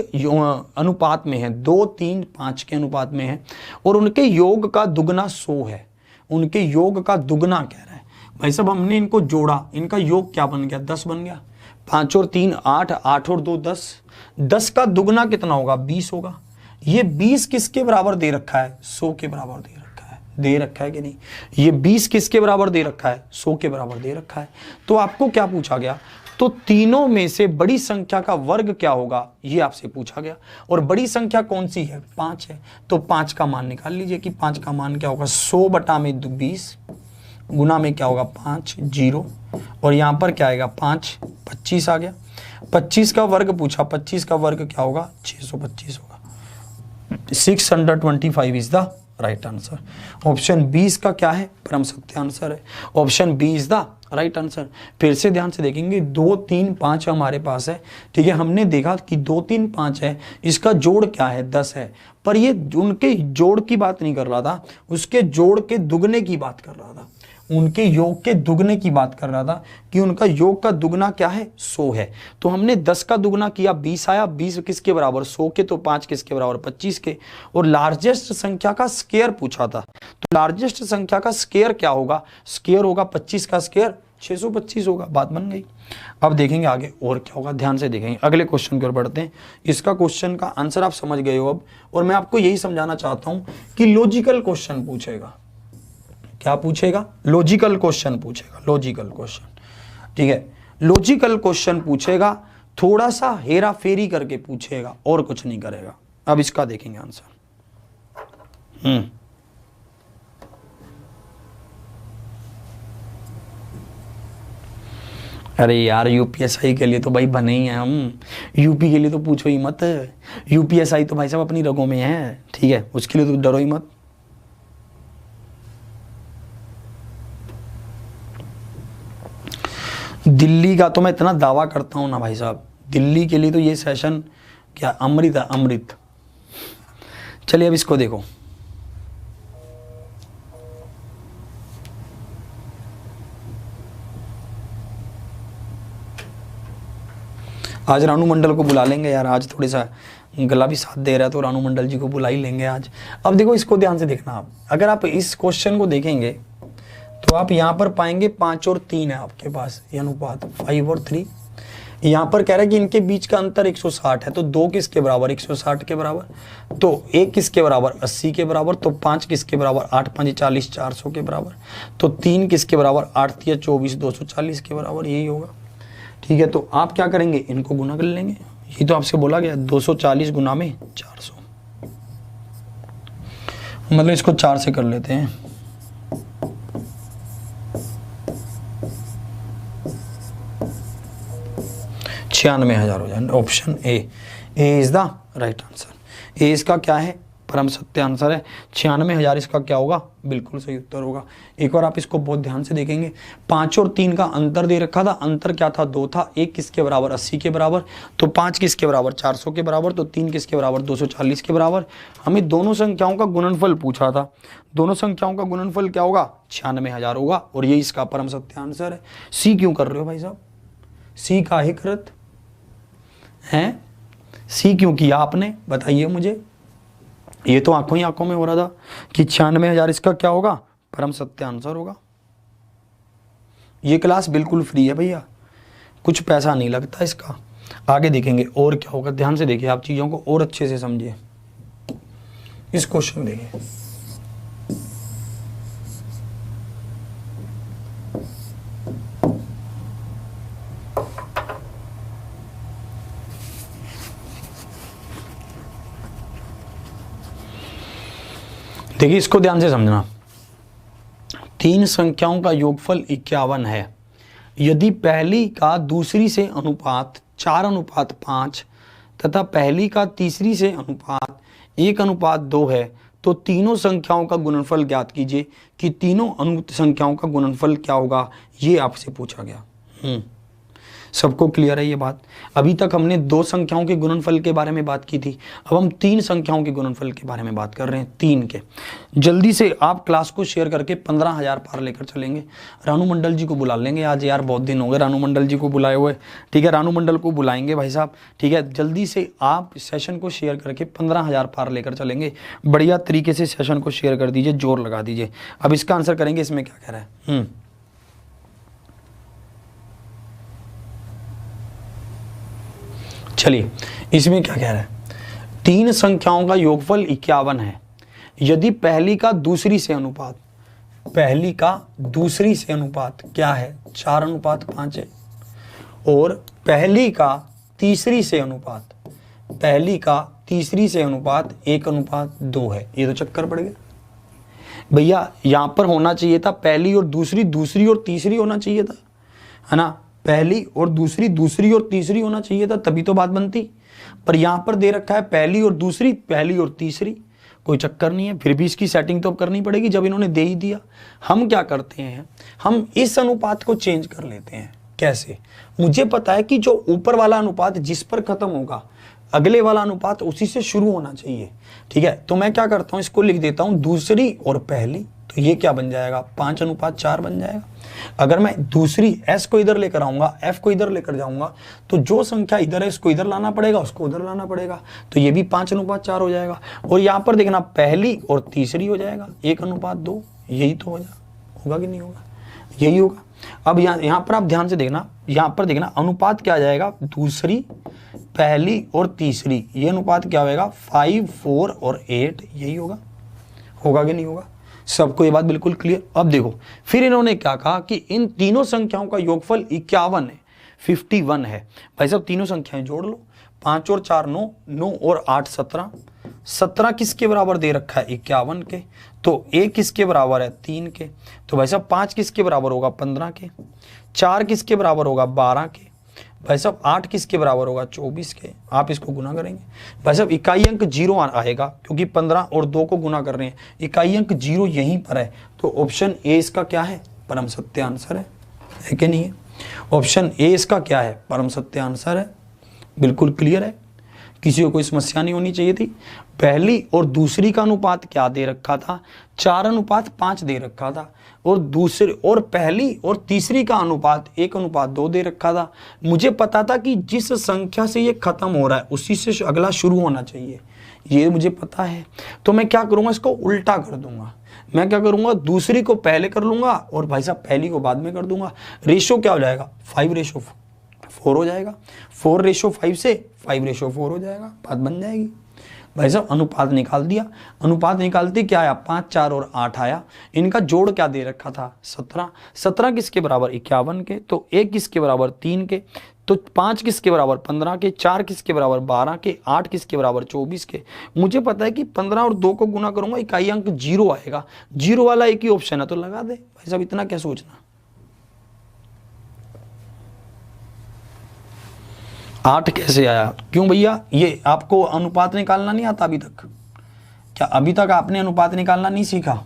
अनुपात में है, 2, 3, 5 के अनुपात में है। और उनके योग का दुगना 100 है। उनके योग का दुगना कह रहा है भाई साहब। हमने इनको जोड़ा, इनका योग क्या बन गया, 10 बन गया। 5 और 3 8, 8 और 2 10, 10 का दुगना कितना होगा, 20 होगा। ये 20 किसके बराबर दे रखा है, 100 के बराबर दे रखा है कि नहीं। ये 20 किसके बराबर दे रखा है, 100 के बराबर दे रखा है। तो आपको क्या पूछा गया, तो तीनों में से बड़ी संख्या का वर्ग क्या होगा, ये आपसे पूछा गया। और बड़ी संख्या कौन सी है, 5 है। तो 5 का मान निकाल लीजिए कि 5 का मान क्या होगा, 100 बटा में 20 गुना में क्या होगा 5 0, और यहां पर क्या आएगा 5 25 आ गया। 25 का वर्ग पूछा, 25 का वर्ग क्या होगा, 625 होगा। 625 is the right answer. Option 20 का क्या है, परम सत्य आंसर है। Option B is the right answer. फिर से ध्यान से देखेंगे, 2 3 5 हमारे पास है। ठीक है, हमने देखा कि 2 3 5 है, इसका जोड़ क्या है, 10 है। पर ये उनके जोड़ की बात नहीं कर रहा था, उसके जोड़ के दुगने की बात कर रहा था। उनके योग के दुगने की बात कर रहा था कि उनका योग का दुगना क्या है, 100 है। तो हमने 10 का दुगना किया, 20 आया। 20 किसके बराबर, 100 के। तो 5 किसके बराबर, 25 के। और लार्जेस्ट संख्या का स्क्वायर पूछा था। तो लार्जेस्ट संख्या का स्क्वायर क्या होगा, स्क्वायर होगा 25 का स्क्वायर 625 होगा। बात बन गई। अब देखेंगे आगे और क्या होगा, ध्यान से देखेंगे। अगले क्वेश्चन की ओर बढ़ते हैं। इसका क्वेश्चन का आंसर आप समझ गए हो अब। और मैं आपको यही समझाना चाहता हूं कि लॉजिकल क्वेश्चन पूछेगा। क्या पूछेगा, लॉजिकल क्वेश्चन पूछेगा। लॉजिकल क्वेश्चन, ठीक है, लॉजिकल क्वेश्चन पूछेगा। थोड़ा सा हेरा फेरी करके पूछेगा और कुछ नहीं करेगा। अब इसका देखेंगे आंसर। अरे यार, यूपीएसआई के लिए तो भाई बने ही हैं हम। यूपी के लिए तो पूछो ही मत। यूपीएसआई तो भाई साहब अपनी रगों में है। ठीक है, उसके लिए तो डरो ही मत। दिल्ली का तो मैं इतना दावा करता हूं ना भाई साहब, दिल्ली के लिए तो ये सेशन क्या अमृत है, अमृत। चलिए अब इसको देखो। आज रानू मंडल को बुला लेंगे यार, आज थोड़ी सा गला भी साथ दे रहा है तो रानू मंडल जी को बुला ही लेंगे आज। अब देखो इसको ध्यान से देखना आप। अगर आप इस क्वेश्चन को देखेंगे तो आप यहाँ पर पाएंगे 5 और 3 है आपके पास, ये अनुपात 5 और 3। यहाँ पर कह रहा है कि इनके बीच का अंतर 160 है। तो 2 किसके बराबर, 160 के बराबर। तो 1 किसके बराबर, 80 के बराबर। तो 5 किसके बराबर, 8 5 40, 400 के बराबर। तो 3 किसके बराबर, 8 3 24, 240 के बराबर। यही होगा। ठीक है, तो आप क्या करेंगे, इनको गुना कर लेंगे। ये तो आपसे बोला गया 240 गुना में 400, मतलब इसको 4 से कर लेते हैं। $96,000 हो जाए। Option A is the right answer. A इसका क्या है, परम सत्य आंसर है। 96,000 इसका क्या होगा, बिल्कुल सही उत्तर होगा। एक और आप इसको बहुत ध्यान से देखेंगे, 5 और 3 का अंतर दे रखा था। अंतर क्या था, 2 था। 1 किसके बराबर, 80 के बराबर। तो 5 किसके बराबर, 400 के बराबर। तो 3 किसके बराबर, 240 के बराबर। हमें दोनों संख्याओं का गुणनफल पूछा था। दोनों संख्याओं का गुणनफल क्या होगा, 96,000 होगा। और ये इसका परम सत्य आंसर है। सी क्यों कर रहे हो भाई साहब, सी का ही कृत है, सी क्यों किया आपने, बताइए मुझे। ये तो आंखों ही आंखों में हो रहा था कि 96,000 इसका क्या होगा, परम सत्य आंसर होगा। ये क्लास बिल्कुल फ्री है भैया, कुछ पैसा नहीं लगता इसका। आगे देखेंगे और क्या होगा, ध्यान से देखिए, आप चीजों को और अच्छे से समझिए। इस क्वेश्चन देखिए, देखिए इसको ध्यान से समझना। 3 संख्याओं का योगफल 51 है। यदि पहली का दूसरी से अनुपात 4:5 तथा पहली का तीसरी से अनुपात 1:2 है, तो तीनों संख्याओं का गुणनफल ज्ञात कीजिए कि तीनों संख्याओं का गुणनफल क्या होगा, ये आपसे पूछा गया। सबको क्लियर है ये बात। अभी तक हमने 2 संख्याओं के गुणनफल के बारे में बात की थी, अब हम 3 संख्याओं के गुणनफल के बारे में बात कर रहे हैं, 3 के। जल्दी से आप क्लास को शेयर करके 15,000 पार लेकर चलेंगे। रानू मंडल जी को बुला लेंगे आज, यार बहुत दिन हो गए रानू मंडल जी को बुलाए हुए। ठीक है, रानू मंडल को बुलाएंगे भाई साहब। ठीक है, जल्दी से आप सेशन को शेयर करके 15,000 पार लेकर चलेंगे। बढ़िया तरीके से सेशन को शेयर कर दीजिए, जोर लगा दीजिए। अब इसका आंसर करेंगे, इसमें क्या कह रहा है। चलिए इसमें क्या कह रहा है, 3 संख्याओं का योगफल 51 है। यदि पहली का दूसरी से अनुपात, पहली का दूसरी से अनुपात क्या है, 4:5 है। और पहली का तीसरी से अनुपात, पहली का तीसरी से अनुपात 1:2 है। ये तो चक्कर पड़ गया भैया। यहां पर होना चाहिए था पहली और दूसरी, दूसरी और तीसरी होना चाहिए था, है ना। पहली और दूसरी, दूसरी और तीसरी होना चाहिए था, तभी तो बात बनती। पर यहां पर दे रखा है पहली और दूसरी, पहली और तीसरी। कोई चक्कर नहीं है, फिर भी इसकी सेटिंग तो अब करनी पड़ेगी जब इन्होंने दे ही दिया। हम क्या करते हैं, हम इस अनुपात को चेंज कर लेते हैं। कैसे, मुझे पता है कि जो ऊपर वाला अनुपात जिस पर खत्म होगा, अगले वाला अनुपात उसी से शुरू होना चाहिए। ठीक है, तो मैं क्या करता हूं, इसको लिख देता हूं दूसरी और पहली। तो ये क्या बन जाएगा, 5:4 बन जाएगा। अगर मैं दूसरी s को इधर लेकर आऊंगा, f को इधर लेकर जाऊंगा, तो जो संख्या इधर है इसको इधर लाना पड़ेगा, उसको उधर लाना पड़ेगा। तो ये भी 5:4 हो जाएगा। और यहाँ पर देखना पहली और तीसरी हो जाएगा 1:2। यही तो होगा कि नहीं होगा, यही होगा। अब यहाँ पर आप ध्यान से देखना, यहाँ पर देखना अनुपात क्या आ जाएगा, दूसरी, पहली और तीसरी, ये अनुपात क्या होगा, 5, 4 और 8। यही होगा कि नहीं होगा। सबको ये बात बिल्कुल क्लियर। अब देखो फिर इन्होंने क्या कहा कि इन तीनों संख्याओं का योगफल 51 है, 51 है। भाई साहब तीनों संख्याएं जोड़ लो, 5 और 4 9, 9 और 8 17। 17 किसके बराबर दे रखा है, 51 के। तो 1 किसके बराबर है, 3 के। तो भाई साहब 5 किसके बराबर होगा, 15 के। 4 किसके बराबर होगा, 12 के। भाई साहब 8 किसके बराबर होगा, 24 के। आप इसको गुना करेंगे भाई साहब, इकाई अंक 0 आएगा, क्योंकि 15 और 2 को गुना कर रहे हैं, इकाई अंक 0 यहीं पर है। तो ऑप्शन ए इसका क्या है, परम सत्य आंसर है कि नहीं है। ऑप्शन ए इसका क्या है, परम सत्य आंसर है। बिल्कुल क्लियर है, किसी को कोई समस्या नहीं होनी चाहिए थी। पहली और दूसरी का अनुपात क्या दे रखा था, 4:5 दे रखा था। और दूसरे और पहली और तीसरी का अनुपात 1:2 दे रखा था। मुझे पता था कि जिस संख्या से ये खत्म हो रहा है उसी से अगला शुरू होना चाहिए, ये मुझे पता है। तो मैं क्या करूंगा, इसको उल्टा कर दूंगा। मैं क्या करूंगा, दूसरी को पहले कर लूंगा और भाई साहब पहली को बाद में कर दूंगा। रेशो क्या हो जाएगा, 5:4 हो जाएगा। 4:5 से 5:4 हो जाएगा, बात बन जाएगी। भाई साहब अनुपात निकाल दिया। अनुपात निकालते क्या आया, 5, 4 और 8 आया। इनका जोड़ क्या दे रखा था, 17। 17 किसके बराबर, 51 के। तो 1 किसके बराबर, 3 के। तो 5 किसके बराबर 15 के, 4 किसके बराबर 12 के, 8 किसके बराबर 24 के। मुझे पता है कि 15 और 2 को गुना करूंगा इकाई अंक 0 आएगा, 0 वाला एक ही ऑप्शन है तो लगा दे भाई साहब, इतना क्या सोचना। 8 कैसे आया, क्यों भैया, ये आपको अनुपात निकालना नहीं आता अभी तक? क्या अभी तक आपने अनुपात निकालना नहीं सीखा?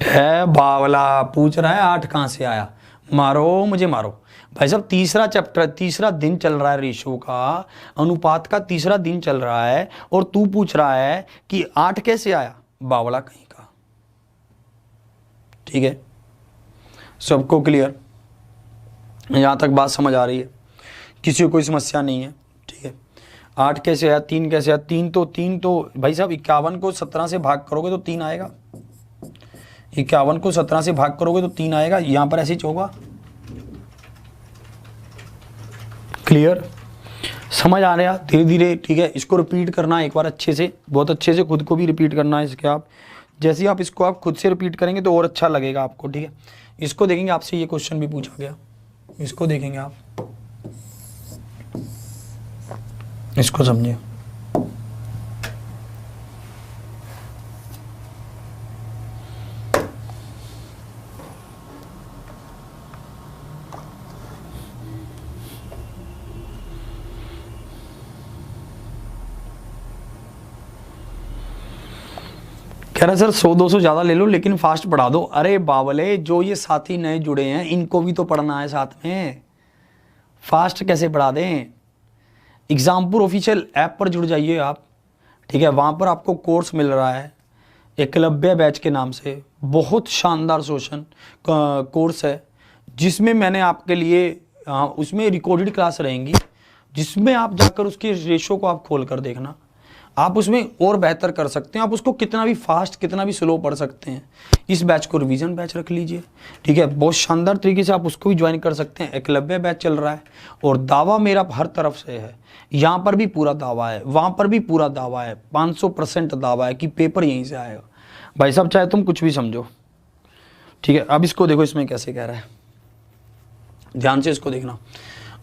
है बावला पूछ रहा है 8 कहां से आया, मारो मुझे मारो भाई साहब। तीसरा चैप्टर, तीसरा दिन चल रहा है रेशो का, अनुपात का तीसरा दिन चल रहा है और तू पूछ रहा है कि 8 कैसे आया, बावला कहीं का। ठीक है, सबको क्लियर, यहां तक बात समझ आ रही है, किसी को कोई समस्या नहीं है? ठीक है, 8 कैसे आया, 3 कैसे आया, 3 तो भाई साहब 51 को 17 से भाग करोगे तो 3 आएगा, 51 को 17 से भाग करोगे तो 3 आएगा, यहां पर ऐसे ही होगा। क्लियर, समझ आ रहा है धीरे धीरे? ठीक है, इसको रिपीट करना एक बार अच्छे से, बहुत अच्छे से, खुद को भी रिपीट करना है इसके। आप जैसे ही आप इसको आप खुद से रिपीट करेंगे तो और अच्छा लगेगा आपको। ठीक है, इसको देखेंगे, आपसे ये क्वेश्चन भी पूछा गया, इसको देखेंगे आप, इसको समझिए। कह रहा सर 100-200 ज़्यादा ले लो लेकिन फास्ट पढ़ा दो। अरे बावले, जो ये साथी नए जुड़े हैं इनको भी तो पढ़ना है साथ में, फास्ट कैसे पढ़ा दें? एग्जामपुर ऑफिशियल ऐप पर जुड़ जाइए आप। ठीक है, वहाँ पर आपको कोर्स मिल रहा है एकलव्य बैच के नाम से, बहुत शानदार शोषण कोर्स है जिसमें मैंने आपके लिए उसमें रिकॉर्डेड क्लास रहेंगी जिसमें आप जाकर उसके रेशो को आप खोल कर देखना, आप उसमें और बेहतर कर सकते हैं। आप उसको कितना भी फास्ट कितना भी स्लो पढ़ सकते हैं। इस बैच को रिवीजन बैच रख लीजिए। ठीक है, बहुत शानदार तरीके से आप उसको भी ज्वाइन कर सकते हैं। एकलव्य बैच चल रहा है और दावा मेरा हर तरफ से है, यहाँ पर भी पूरा दावा है, वहाँ पर भी पूरा दावा है, 500% दावा है कि पेपर यहीं से आएगा। भाई साहब चाहे तुम कुछ भी समझो। ठीक है, अब इसको देखो, इसमें कैसे कह रहा है, ध्यान से इसको देखना।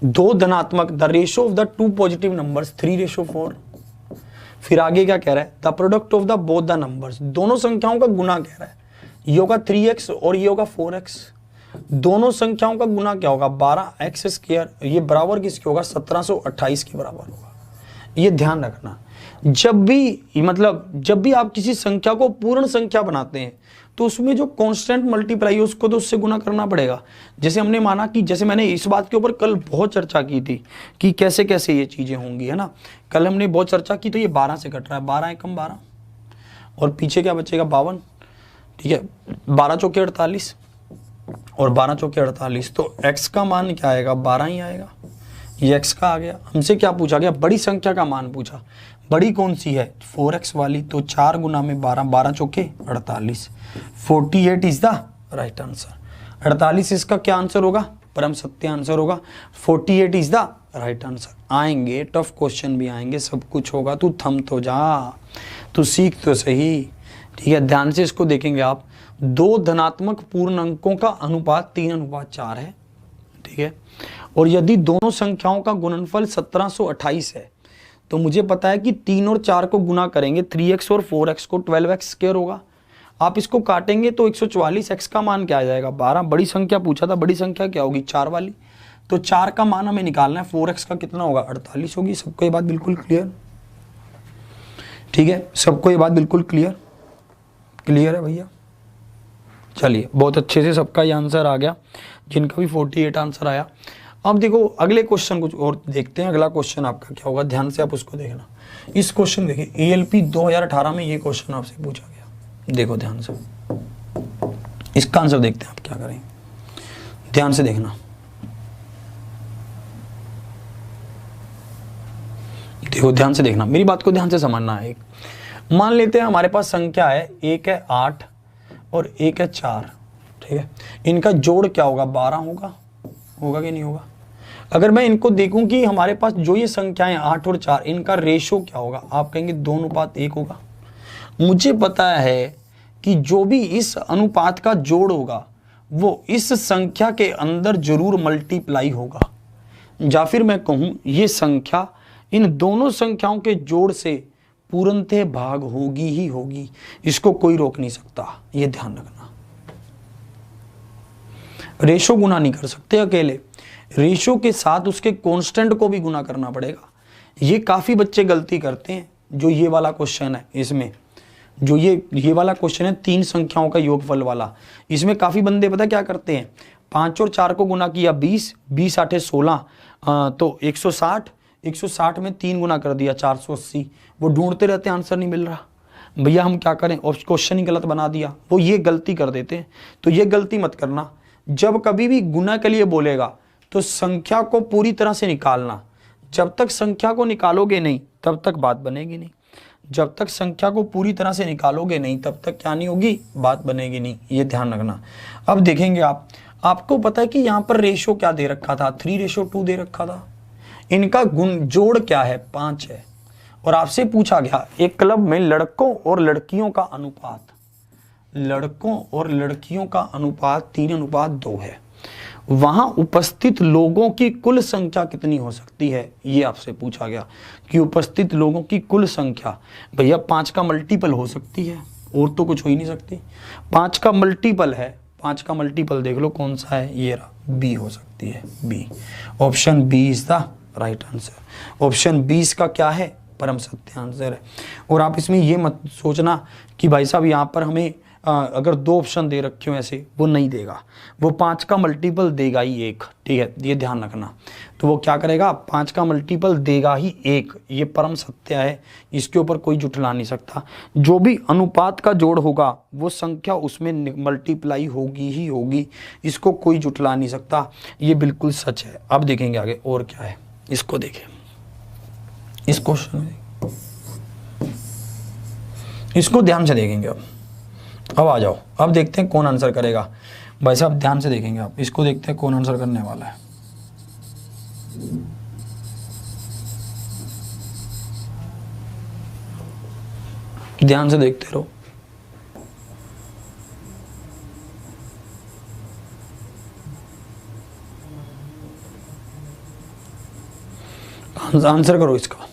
2 धनात्मक, the ratio of the 2 positive numbers 3:4। फिर आगे क्या कह रहा है, the product of the both the numbers, दोनों संख्याओं का गुना कह रहा है। ये होगा 3x और ये होगा 4x। दोनों संख्याओं का गुना क्या होगा, 12x²। ये बराबर किसके होगा, 1728 के बराबर होगा। ये ध्यान रखना, जब भी आप किसी संख्या को पूर्ण संख्या बनाते हैं तो उसमें जो कांस्टेंट मल्टीप्लाई है उसको तो उससे गुना करना पड़ेगा। जैसे हमने माना कि, जैसे मैंने इस बात के ऊपर कल बहुत चर्चा की थी कि कैसे कैसे ये चीज़ें होंगी, है ना। कल हमने बहुत चर्चा की, तो ये 12 से कट रहा है, 12 एकम 12 और पीछे क्या बचेगा 52। ठीक है, 12 चौके 48 और 12 चौके 48, तो x का मान क्या आएगा, 12 ही आएगा। ये x का आ गया। हमसे क्या पूछा गया, बड़ी संख्या का मान पूछा। बड़ी कौन सी है, 4x वाली, तो 4 गुना में 12, 12 चौके 48, 48 इज द राइट आंसर। 48 इसका क्या आंसर होगा, परम सत्य आंसर होगा। 48 इज द राइट आंसर। आएंगे टफ क्वेश्चन भी आएंगे, सब कुछ होगा, तू थम तो जा, तू सीख तो सही। ठीक है, ध्यान से इसको देखेंगे आप। 2 धनात्मक पूर्ण अंकों का अनुपात 3:4 है। ठीक है, और यदि दोनों संख्याओं का गुणनफल 1728 है तो मुझे पता है कि 3 और 4 को गुना करेंगे, 3x और 4x को 12x² होगा। आप इसको काटेंगे तो 144, x का मान क्या आ जाएगा, 12। बड़ी संख्या पूछा था, बड़ी संख्या क्या होगी, 4 वाली, तो 4 का मान हमें निकालना है। 4x का कितना होगा, 48 होगी। सबको ये बात बिल्कुल क्लियर? ठीक है, सबको ये बात बिल्कुल क्लियर है भैया? चलिए, बहुत अच्छे से सबका ये आंसर आ गया, जिनका भी 48 आंसर आया। अब देखो अगले क्वेश्चन कुछ और देखते हैं। अगला क्वेश्चन आपका क्या होगा, ध्यान से आप उसको देखना। इस क्वेश्चन देखिए, ALP 2018 में ये क्वेश्चन आपसे पूछा गया। देखो ध्यान से, इसका आंसर देखते हैं आप क्या करेंगे, ध्यान से देखना। देखो ध्यान से देखना, मेरी बात को ध्यान से समझना है। एक मान लेते हैं हमारे पास संख्या है, एक है 8 और एक है 4। ठीक है, इनका जोड़ क्या होगा, 12 होगा कि नहीं होगा। अगर मैं इनको देखूं कि हमारे पास जो ये संख्याएं 8 और 4, इनका रेशो क्या होगा, आप कहेंगे 2:1 होगा। मुझे पता है कि जो भी इस अनुपात का जोड़ होगा वो इस संख्या के अंदर जरूर मल्टीप्लाई होगा, या फिर मैं कहूं ये संख्या इन दोनों संख्याओं के जोड़ से पूर्णतः भाग होगी ही होगी, इसको कोई रोक नहीं सकता। ये ध्यान रखना, रेशो गुना नहीं कर सकते अकेले, रेशो के साथ उसके कांस्टेंट को भी गुना करना पड़ेगा। ये काफी बच्चे गलती करते हैं। जो ये वाला क्वेश्चन है, इसमें जो ये वाला क्वेश्चन है 3 संख्याओं का योगफल वाला, इसमें काफी बंदे पता क्या करते हैं, 5 और 4 को गुना किया 20, 20 8 16, तो 160, 160 में 3 गुना कर दिया 480। वो ढूंढते रहते हैं, आंसर नहीं मिल रहा, भैया हम क्या करें, क्वेश्चन ही गलत बना दिया। वो ये गलती कर देते हैं, तो ये गलती मत करना। जब कभी भी गुना के लिए बोलेगा तो संख्या को पूरी तरह से निकालना। जब तक संख्या को निकालोगे नहीं तब तक बात बनेगी नहीं, जब तक संख्या को पूरी तरह से निकालोगे नहीं तब तक क्या नहीं होगी, बात बनेगी नहीं। ये ध्यान रखना। अब देखेंगे आपको पता है कि यहाँ पर रेशो क्या दे रखा था, 3:2 दे रखा था। इनका गुण जोड़ क्या है, 5 है। और आपसे पूछा गया एक क्लब में लड़कों और लड़कियों का अनुपात, लड़कों और लड़कियों का अनुपात 3:2 है। वहां उपस्थित लोगों की कुल संख्या कितनी हो सकती है, ये आपसे पूछा गया कि उपस्थित लोगों की कुल संख्या। भैया 5 का मल्टीपल हो सकती है, और तो कुछ हो ही नहीं सकती। 5 का मल्टीपल है, 5 का मल्टीपल देख लो कौन सा है, ये रहा, बी हो सकती है, B. Option B is the right answer. Option 20 का क्या है, परम सत्य आंसर है। और आप इसमें ये मत सोचना कि भाई साहब यहाँ पर हमें अगर 2 ऑप्शन दे रखे हो ऐसे, वो नहीं देगा, वो 5 का मल्टीपल देगा ही 1, ठीक है, ये ध्यान रखना। तो वो क्या करेगा, 5 का मल्टीपल देगा ही 1, ये परम सत्य है, इसके ऊपर कोई जुटला नहीं सकता। जो भी अनुपात का जोड़ होगा वो संख्या उसमें मल्टीप्लाई होगी ही होगी, इसको कोई जुटला नहीं सकता, ये बिल्कुल सच है। अब देखेंगे आगे और क्या है, इसको देखें, इस क्वेश्चन में इसको ध्यान से देखेंगे। अब आ जाओ, अब देखते हैं कौन आंसर करेगा। भाई साहब ध्यान से देखेंगे आप, इसको देखते हैं कौन आंसर करने वाला है। ध्यान से देखते रहो। आंसर करो इसका,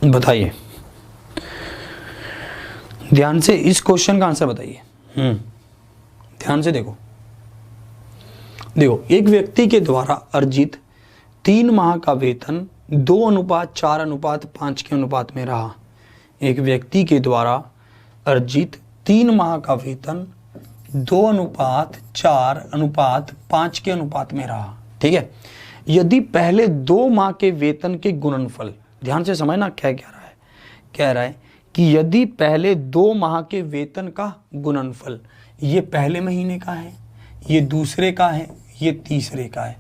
बताइए ध्यान से, इस क्वेश्चन का आंसर बताइए। ध्यान से देखो। एक व्यक्ति के द्वारा अर्जित 3 माह का वेतन 2:4:5 के अनुपात में रहा। एक व्यक्ति के द्वारा अर्जित 3 माह का वेतन 2:4:5 के अनुपात में रहा, ठीक है। यदि पहले 2 माह के वेतन के गुणनफल, ध्यान से समझना क्या कह रहा है, कह रहा है कि यदि पहले 2 माह के वेतन का गुणनफल, ये पहले महीने का है, ये दूसरे का है, ये तीसरे का है,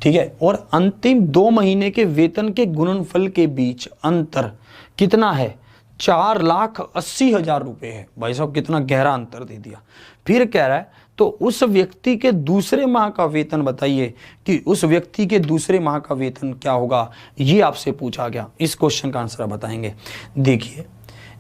ठीक है, और अंतिम 2 महीने के वेतन के गुणनफल के बीच अंतर कितना है, 4,80,000 रुपए है। भाई साहब कितना गहरा अंतर दे दिया। फिर कह रहा है तो उस व्यक्ति के दूसरे माह का वेतन बताइए कि उस व्यक्ति के दूसरे माह का वेतन क्या होगा, ये आपसे पूछा गया। इस क्वेश्चन का आंसर बताएंगे। देखिए,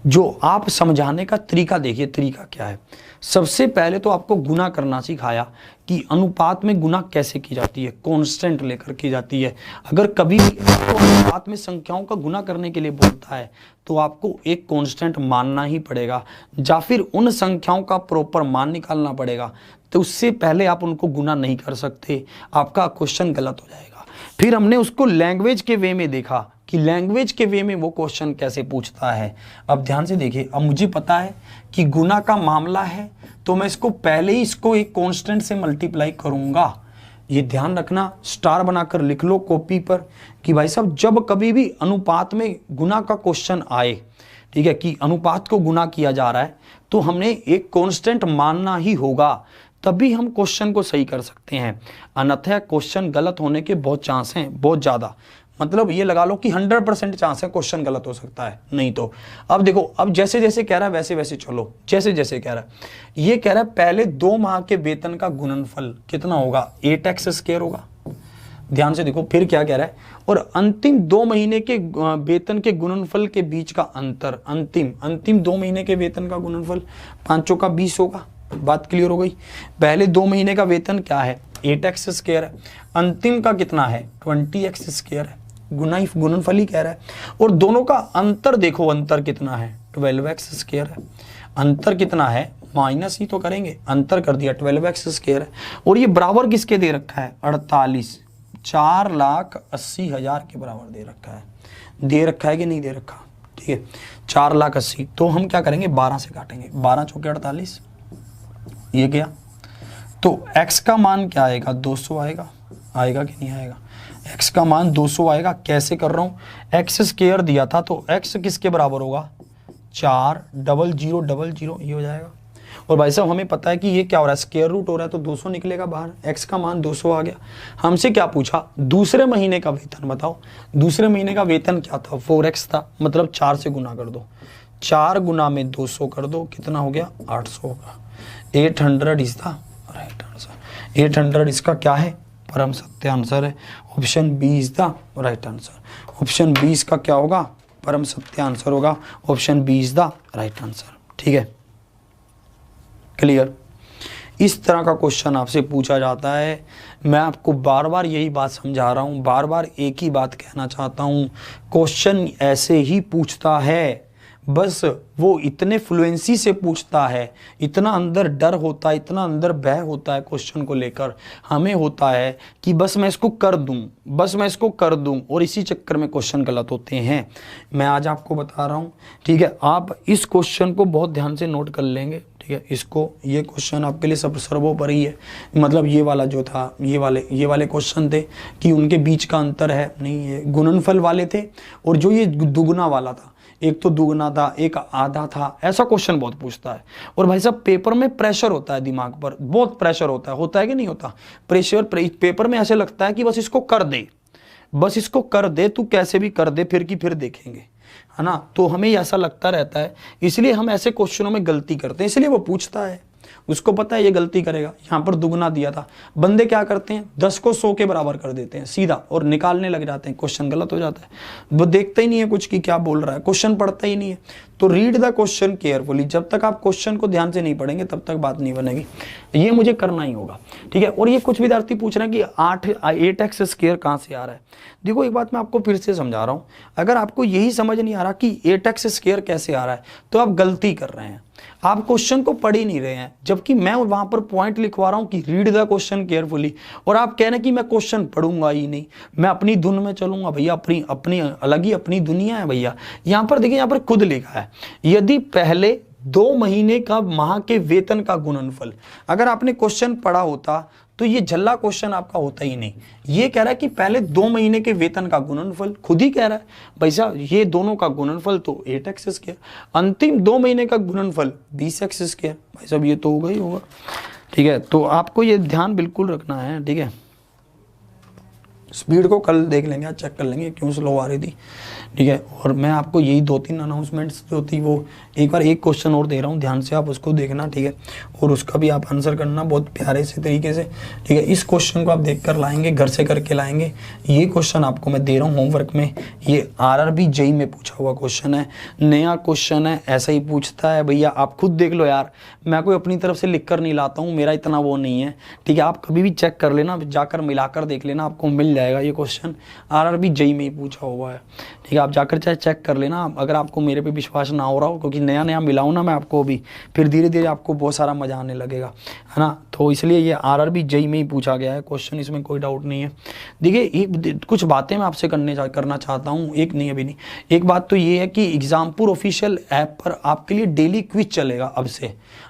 जो आप समझाने का तरीका देखिए, तरीका क्या है। सबसे पहले तो आपको गुना करना सिखाया कि अनुपात में गुना कैसे की जाती है, कांस्टेंट लेकर की जाती है। अगर कभी भी आपको अनुपात में संख्याओं का गुना करने के लिए बोलता है तो आपको एक कांस्टेंट मानना ही पड़ेगा, या फिर उन संख्याओं का प्रॉपर मान निकालना पड़ेगा। तो उससे पहले आप उनको गुना नहीं कर सकते, आपका क्वेश्चन गलत हो जाएगा। फिर हमने उसको लैंग्वेज के वे में देखा कि लैंग्वेज के वे में वो क्वेश्चन कैसे पूछता है। अब ध्यान से देखिए, अब मुझे पता है कि गुना का मामला है तो मैं इसको पहले ही इसको एक कांस्टेंट से मल्टीप्लाई करूंगा। ये ध्यान रखना, स्टार बनाकर लिख लो कॉपी पर कि भाई साहब जब कभी भी अनुपात में गुना का क्वेश्चन आए, ठीक है, कि अनुपात को गुना किया जा रहा है, तो हमने एक कांस्टेंट मानना ही होगा, तभी हम क्वेश्चन को सही कर सकते हैं। अन्यथा क्वेश्चन गलत होने के बहुत चांस हैं, बहुत ज़्यादा। मतलब ये लगा लो कि 100% चांस है क्वेश्चन गलत हो सकता है, नहीं तो अब देखो, अब जैसे जैसे कह रहा है वैसे वैसे चलो, जैसे जैसे कह रहा है, ये कह रहा है पहले 2 माह के वेतन का गुणनफल कितना होगा, 8x² होगा। ध्यान से देखो फिर क्या कह रहा है, और अंतिम 2 महीने के वेतन के गुणनफल के बीच का अंतर, अंतिम 2 महीने के वेतन का गुणनफल 5 का 20 होगा। बात क्लियर हो गई। पहले 2 महीने का वेतन क्या है, 8x² है, अंतिम का कितना है 20x² है, गुणनफल ही कह रहा है। और दोनों का अंतर देखो, अंतर कितना है 12x² है, अंतर कितना है, माइनस ही तो करेंगे, अंतर कर दिया 12x² है। और ये बराबर किसके दे रखा है, 48, 4,80,000 के बराबर दे रखा है कि नहीं दे रखा, ठीक है 4,80,000। तो हम क्या करेंगे, 12 से काटेंगे, 12 चौके 48, ये गया। तो x का मान क्या आएगा, 200 आएगा कि नहीं आएगा, x का मान 200 आएगा। कैसे कर रहा हूँ, x² दिया था तो x किसके बराबर होगा, 4,00,00 ये हो जाएगा। और भाई साहब हमें पता है कि ये क्या हो रहा है, स्क्वायर रूट हो रहा है तो 200 निकलेगा बाहर, x का मान 200 आ गया। हमसे क्या पूछा, दूसरे महीने का वेतन बताओ। दूसरे महीने का वेतन क्या था, 4x था, मतलब 4 से गुना कर दो, 4 गुना में 200 कर दो, कितना हो गया 800 होगा। 800 इज द राइट आंसर। 800 इसका क्या है, परम सत्य आंसर है। Option B is the right answer. Option B इसका क्या होगा, परम सत्य आंसर होगा। Option B is the right answer. ठीक है, क्लियर। इस तरह का क्वेश्चन आपसे पूछा जाता है। मैं आपको बार बार यही बात समझा रहा हूँ, बार बार एक ही बात कहना चाहता हूँ, क्वेश्चन ऐसे ही पूछता है, बस वो इतने फ्लुएंसी से पूछता है, इतना अंदर डर होता है, इतना अंदर भय होता है क्वेश्चन को लेकर। हमें होता है कि बस मैं इसको कर दूं, और इसी चक्कर में क्वेश्चन गलत होते हैं। मैं आज आपको बता रहा हूँ, ठीक है, आप इस क्वेश्चन को बहुत ध्यान से नोट कर लेंगे, ठीक है। इसको, ये क्वेश्चन आपके लिए सब सर्वोपरि है। मतलब ये वाला जो था, ये वाले क्वेश्चन थे कि उनके बीच का अंतर है, नहीं, ये गुणनफल वाले थे। और जो ये दुगुना वाला था, एक तो दुगुना था, एक आधा था, ऐसा क्वेश्चन बहुत पूछता है। और भाई साहब पेपर में प्रेशर होता है, दिमाग पर बहुत प्रेशर होता है कि नहीं होता, प्रेशर पेपर में ऐसे लगता है कि बस इसको कर दे, तू कैसे भी कर दे, फिर देखेंगे, है ना। तो हमें ऐसा लगता रहता है, इसलिए हम ऐसे क्वेश्चनों में गलती करते हैं, इसलिए वो पूछता है, उसको पता है ये गलती करेगा। यहाँ पर दुगुना दिया था, बंदे क्या करते हैं, 10 को 100 के बराबर कर देते हैं सीधा, और निकालने लग जाते हैं, क्वेश्चन गलत हो जाता है। वो देखता ही नहीं है कुछ कि क्या बोल रहा है, क्वेश्चन पढ़ता ही नहीं है। तो रीड द क्वेश्चन केयरफुली। जब तक आप क्वेश्चन को ध्यान से नहीं पढ़ेंगे तब तक बात नहीं बनेगी, ये मुझे करना ही होगा, ठीक है। और ये कुछ विद्यार्थी पूछ रहे हैं कि 8x² कहाँ से आ रहा है। देखो एक बात मैं आपको फिर से समझा रहा हूँ, अगर आपको यही समझ नहीं आ रहा कि 8x² कैसे आ रहा है तो आप गलती कर रहे हैं, आप क्वेश्चन को पढ़ ही नहीं रहे हैं। जबकि मैं वहां पर पॉइंट लिखवा रहा हूं कि रीड द क्वेश्चन केयरफुली, और आप कह रहे हैं कि मैं क्वेश्चन पढ़ूंगा ही नहीं, मैं अपनी धुन में चलूंगा। भैया अपनी अलग ही अपनी दुनिया है भैया। यहां पर देखिए, यहां पर खुद लिखा है, यदि पहले 2 महीने का माह के वेतन का गुणनफल। अगर आपने क्वेश्चन पढ़ा होता तो ये झल्ला क्वेश्चन आपका होता ही नहीं। ये कह रहा है कि पहले 2 महीने के वेतन का गुणनफल, खुद ही कह रहा है भाई साहब ये दोनों का गुणनफल तो 8x², अंतिम 2 महीने का गुणनफल 20x²। भाई साहब ये तो होगा ही होगा, ठीक है। तो आपको ये ध्यान बिल्कुल रखना है, ठीक है। स्पीड को कल देख लेंगे, आज चेक कर लेंगे क्यों स्लो आ रही थी, ठीक है। और मैं आपको यही 2-3 अनाउंसमेंट्स जो थी वो एक बार एक क्वेश्चन और दे रहा हूँ, ध्यान से आप उसको देखना, ठीक है। और उसका भी आप आंसर करना बहुत प्यारे से तरीके से, ठीक है। इस क्वेश्चन को आप देख कर लाएंगे, घर से करके लाएंगे। ये क्वेश्चन आपको मैं दे रहा हूँ होमवर्क में, ये RRB JEE में पूछा हुआ क्वेश्चन है, नया क्वेश्चन है, ऐसा ही पूछता है भैया। आप खुद देख लो यार, मैं कोई अपनी तरफ से लिख कर नहीं लाता हूँ, मेरा इतना वो नहीं है, ठीक है। आप कभी भी चेक कर लेना, जाकर मिलाकर देख लेना, आपको मिल जाएगा ये क्वेश्चन। RRB JEE में ही पूछा हुआ है, ठीक है। आप जाकर चाहे चेक कर लेना, अगर आपको मेरे पे विश्वास ना हो रहा हो, क्योंकि नया नया मिलाऊँ ना मैं आपको भी, फिर धीरे धीरे आपको बहुत सारा मजा आने लगेगा, है ना। तो इसलिए ये RRB JEE में ही पूछा गया है क्वेश्चन, इसमें कोई डाउट नहीं है। देखिए कुछ बातें मैं आपसे करना चाहता हूँ, एक नहीं अभी नहीं। एक बात तो ये है कि एग्जामपुर ऑफिशियल ऐप पर आपके लिए डेली क्विज चलेगा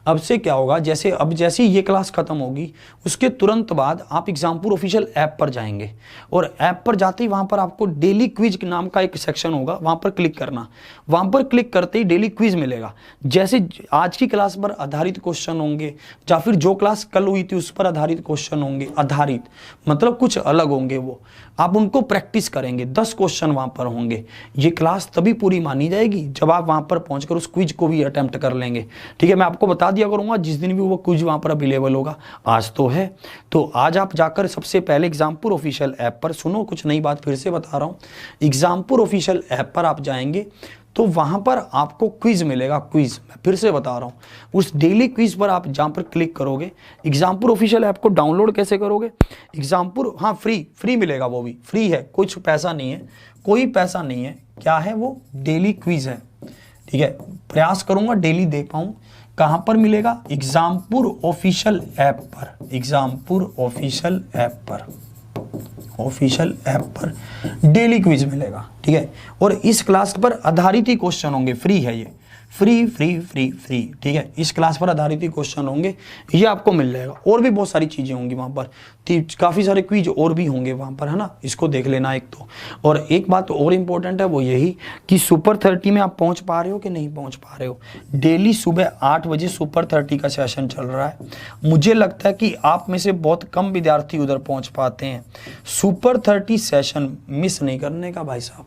अब से क्या होगा, जैसे ही ये क्लास खत्म होगी उसके तुरंत बाद आप एग्जामपुर ऑफिशियल ऐप पर जाएंगे, और ऐप पर जाते ही वहां पर आपको डेली क्विज नाम का एक सेक्शन होगा, वहां पर क्लिक करना। वहां पर क्लिक करते ही डेली क्विज मिलेगा। जैसे आज की क्लास पर आधारित क्वेश्चन होंगे, या फिर जो क्लास कल हुई थी उस पर आधारित क्वेश्चन होंगे, आधारित मतलब कुछ अलग होंगे, वो आप उनको प्रैक्टिस करेंगे, 10 क्वेश्चन वहां पर होंगे। ये क्लास तभी पूरी मानी जाएगी जब आप वहां पर पहुंचकर उस क्विज को भी अटेम्प्ट कर लेंगे। ठीक है, मैं आपको बता दिया करूंगा जिस दिन भी वो क्विज वहां पर अवेलेबल होगा। आज तो है, तो आज आप जाकर सबसे पहले एग्जामपुर ऑफिशियल ऐप पर, सुनो कुछ नई बात फिर से बता रहा हूं, एग्जामपुर ऑफिशियल ऐप पर आप जाएंगे तो वहां पर आपको क्विज मिलेगा। क्विज मैं फिर से बता रहा हूं, उस डेली क्विज पर आप जहां पर क्लिक करोगे, एग्जामपुर ऑफिशियल ऐप को डाउनलोड कैसे करोगे, एग्जामपुर, हाँ फ्री मिलेगा, वो भी फ्री है, कुछ पैसा नहीं है, कोई पैसा नहीं है। क्या है वो? डेली क्विज है। ठीक है, प्रयास करूंगा डेली दे पाऊं। कहां पर मिलेगा? एग्जामपुर ऑफिशियल ऐप पर, एग्जामपुर ऑफिशियल ऐप पर, ऑफिशियल ऐप पर डेली क्विज मिलेगा। ठीक है, और इस क्लास पर आधारित ही क्वेश्चन होंगे, फ्री है ये, फ्री फ्री फ्री फ्री। ठीक है, इस क्लास पर आधारित ही क्वेश्चन होंगे, ये आपको मिल जाएगा। और भी बहुत सारी चीजें होंगी वहां पर, काफी सारे क्विज और भी होंगे वहां पर, है ना, इसको देख लेना एक तो। और एक बात और इंपॉर्टेंट है वो यही कि सुपर 30 में आप पहुंच पा रहे हो कि नहीं पहुंच पा रहे हो। डेली सुबह 8 बजे सुपर 30 का सेशन चल रहा है। मुझे लगता है कि आप में से बहुत कम विद्यार्थी उधर पहुंच पाते हैं। सुपर 30 सेशन मिस नहीं करने का भाई साहब,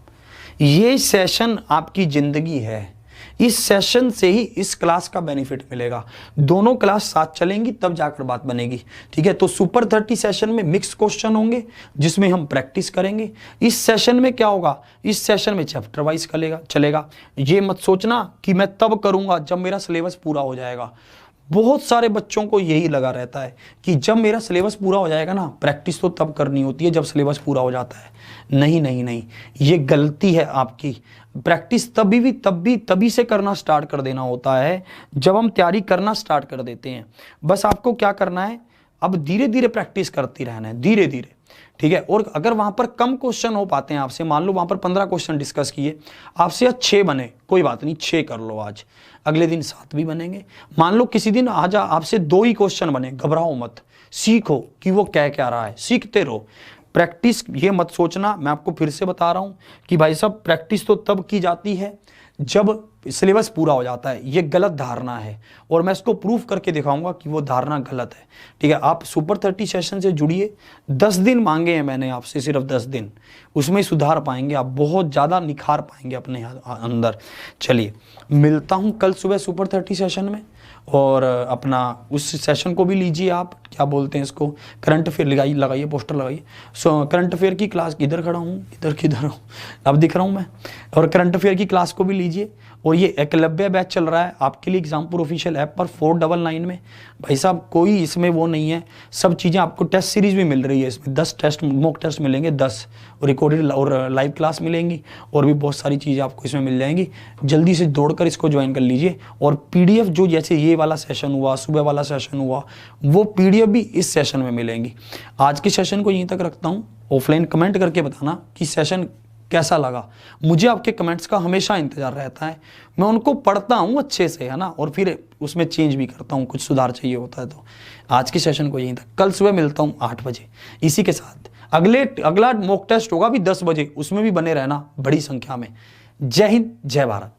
ये सेशन आपकी जिंदगी है। इस सेशन से ही इस क्लास का बेनिफिट मिलेगा। दोनों क्लास साथ चलेंगी तब जाकर बात बनेगी। ठीक है, तो सुपर 30 सेशन में मिक्स क्वेश्चन होंगे जिसमें हम प्रैक्टिस करेंगे। इस सेशन में क्या होगा? इस सेशन में चैप्टर वाइज चलेगा। ये मत सोचना कि मैं तब करूंगा जब मेरा सिलेबस पूरा हो जाएगा। बहुत सारे बच्चों को यही लगा रहता है कि जब मेरा सिलेबस पूरा हो जाएगा ना, प्रैक्टिस तो तब करनी होती है जब सिलेबस पूरा हो जाता है। नहीं नहीं नहीं, ये गलती है आपकी। प्रैक्टिस तभी से करना स्टार्ट कर देना होता है जब हम तैयारी करना स्टार्ट कर देते हैं। बस आपको क्या करना है, अब धीरे धीरे प्रैक्टिस करती रहना है, धीरे धीरे। ठीक है, और अगर वहां पर कम क्वेश्चन हो पाते हैं आपसे, मान लो वहां पर 15 क्वेश्चन डिस्कस किए, आपसे आज 6 बने, कोई बात नहीं, 6 कर लो आज, अगले दिन 7 भी बनेंगे। मान लो किसी दिन आज आपसे 2 ही क्वेश्चन बने, घबराओ मत, सीखो कि वो कह क्या रहा है, सीखते रहो। प्रैक्टिस ये मत सोचना, मैं आपको फिर से बता रहा हूं कि भाई साहब प्रैक्टिस तो तब की जाती है जब सिलेबस पूरा हो जाता है। ये गलत धारणा है और मैं इसको प्रूफ करके दिखाऊंगा कि वो धारणा गलत है। ठीक है, आप सुपर 30 सेशन से जुड़िए। 10 दिन मांगे हैं मैंने आपसे, सिर्फ 10 दिन, उसमें सुधार पाएंगे आप, बहुत ज़्यादा निखार पाएंगे अपने अंदर। चलिए, मिलता हूँ कल सुबह सुपर 30 सेशन में, और अपना उस सेशन को भी लीजिए आप, क्या बोलते हैं इसको, करंट अफेयर लगाइए, पोस्टर लगाइए। सो करंट अफेयर की क्लास, किधर खड़ा हूँ, किधर हूँ, अब दिख रहा हूँ मैं, और करंट अफेयर की क्लास को भी लीजिए। और ये एकलव्य बैच चल रहा है आपके लिए एग्जामपुर ऑफिशियल ऐप पर 499 में। भाई साहब कोई इसमें वो नहीं है, सब चीज़ें आपको, टेस्ट सीरीज भी मिल रही है इसमें, 10 टेस्ट मॉक टेस्ट मिलेंगे, 10 रिकॉर्डेड और लाइव क्लास मिलेंगी, और भी बहुत सारी चीज़ें आपको इसमें मिल जाएंगी। जल्दी से दौड़कर इसको ज्वाइन कर लीजिए। और पीडीएफ जो जैसे ये वाला सेशन हुआ, सुबह वाला सेशन हुआ, वो पीडीएफ भी इस सेशन में मिलेंगी। आज के सेशन को यहीं तक रखता हूँ। ऑफलाइन कमेंट करके बताना कि सेशन कैसा लगा। मुझे आपके कमेंट्स का हमेशा इंतजार रहता है, मैं उनको पढ़ता हूँ अच्छे से, है ना, और फिर उसमें चेंज भी करता हूँ, कुछ सुधार चाहिए होता है तो। आज की सेशन को यहीं तक, कल सुबह मिलता हूँ 8 बजे। इसी के साथ अगला मॉक टेस्ट होगा भी 10 बजे, उसमें भी बने रहना बड़ी संख्या में। जय हिंद, जय भारत।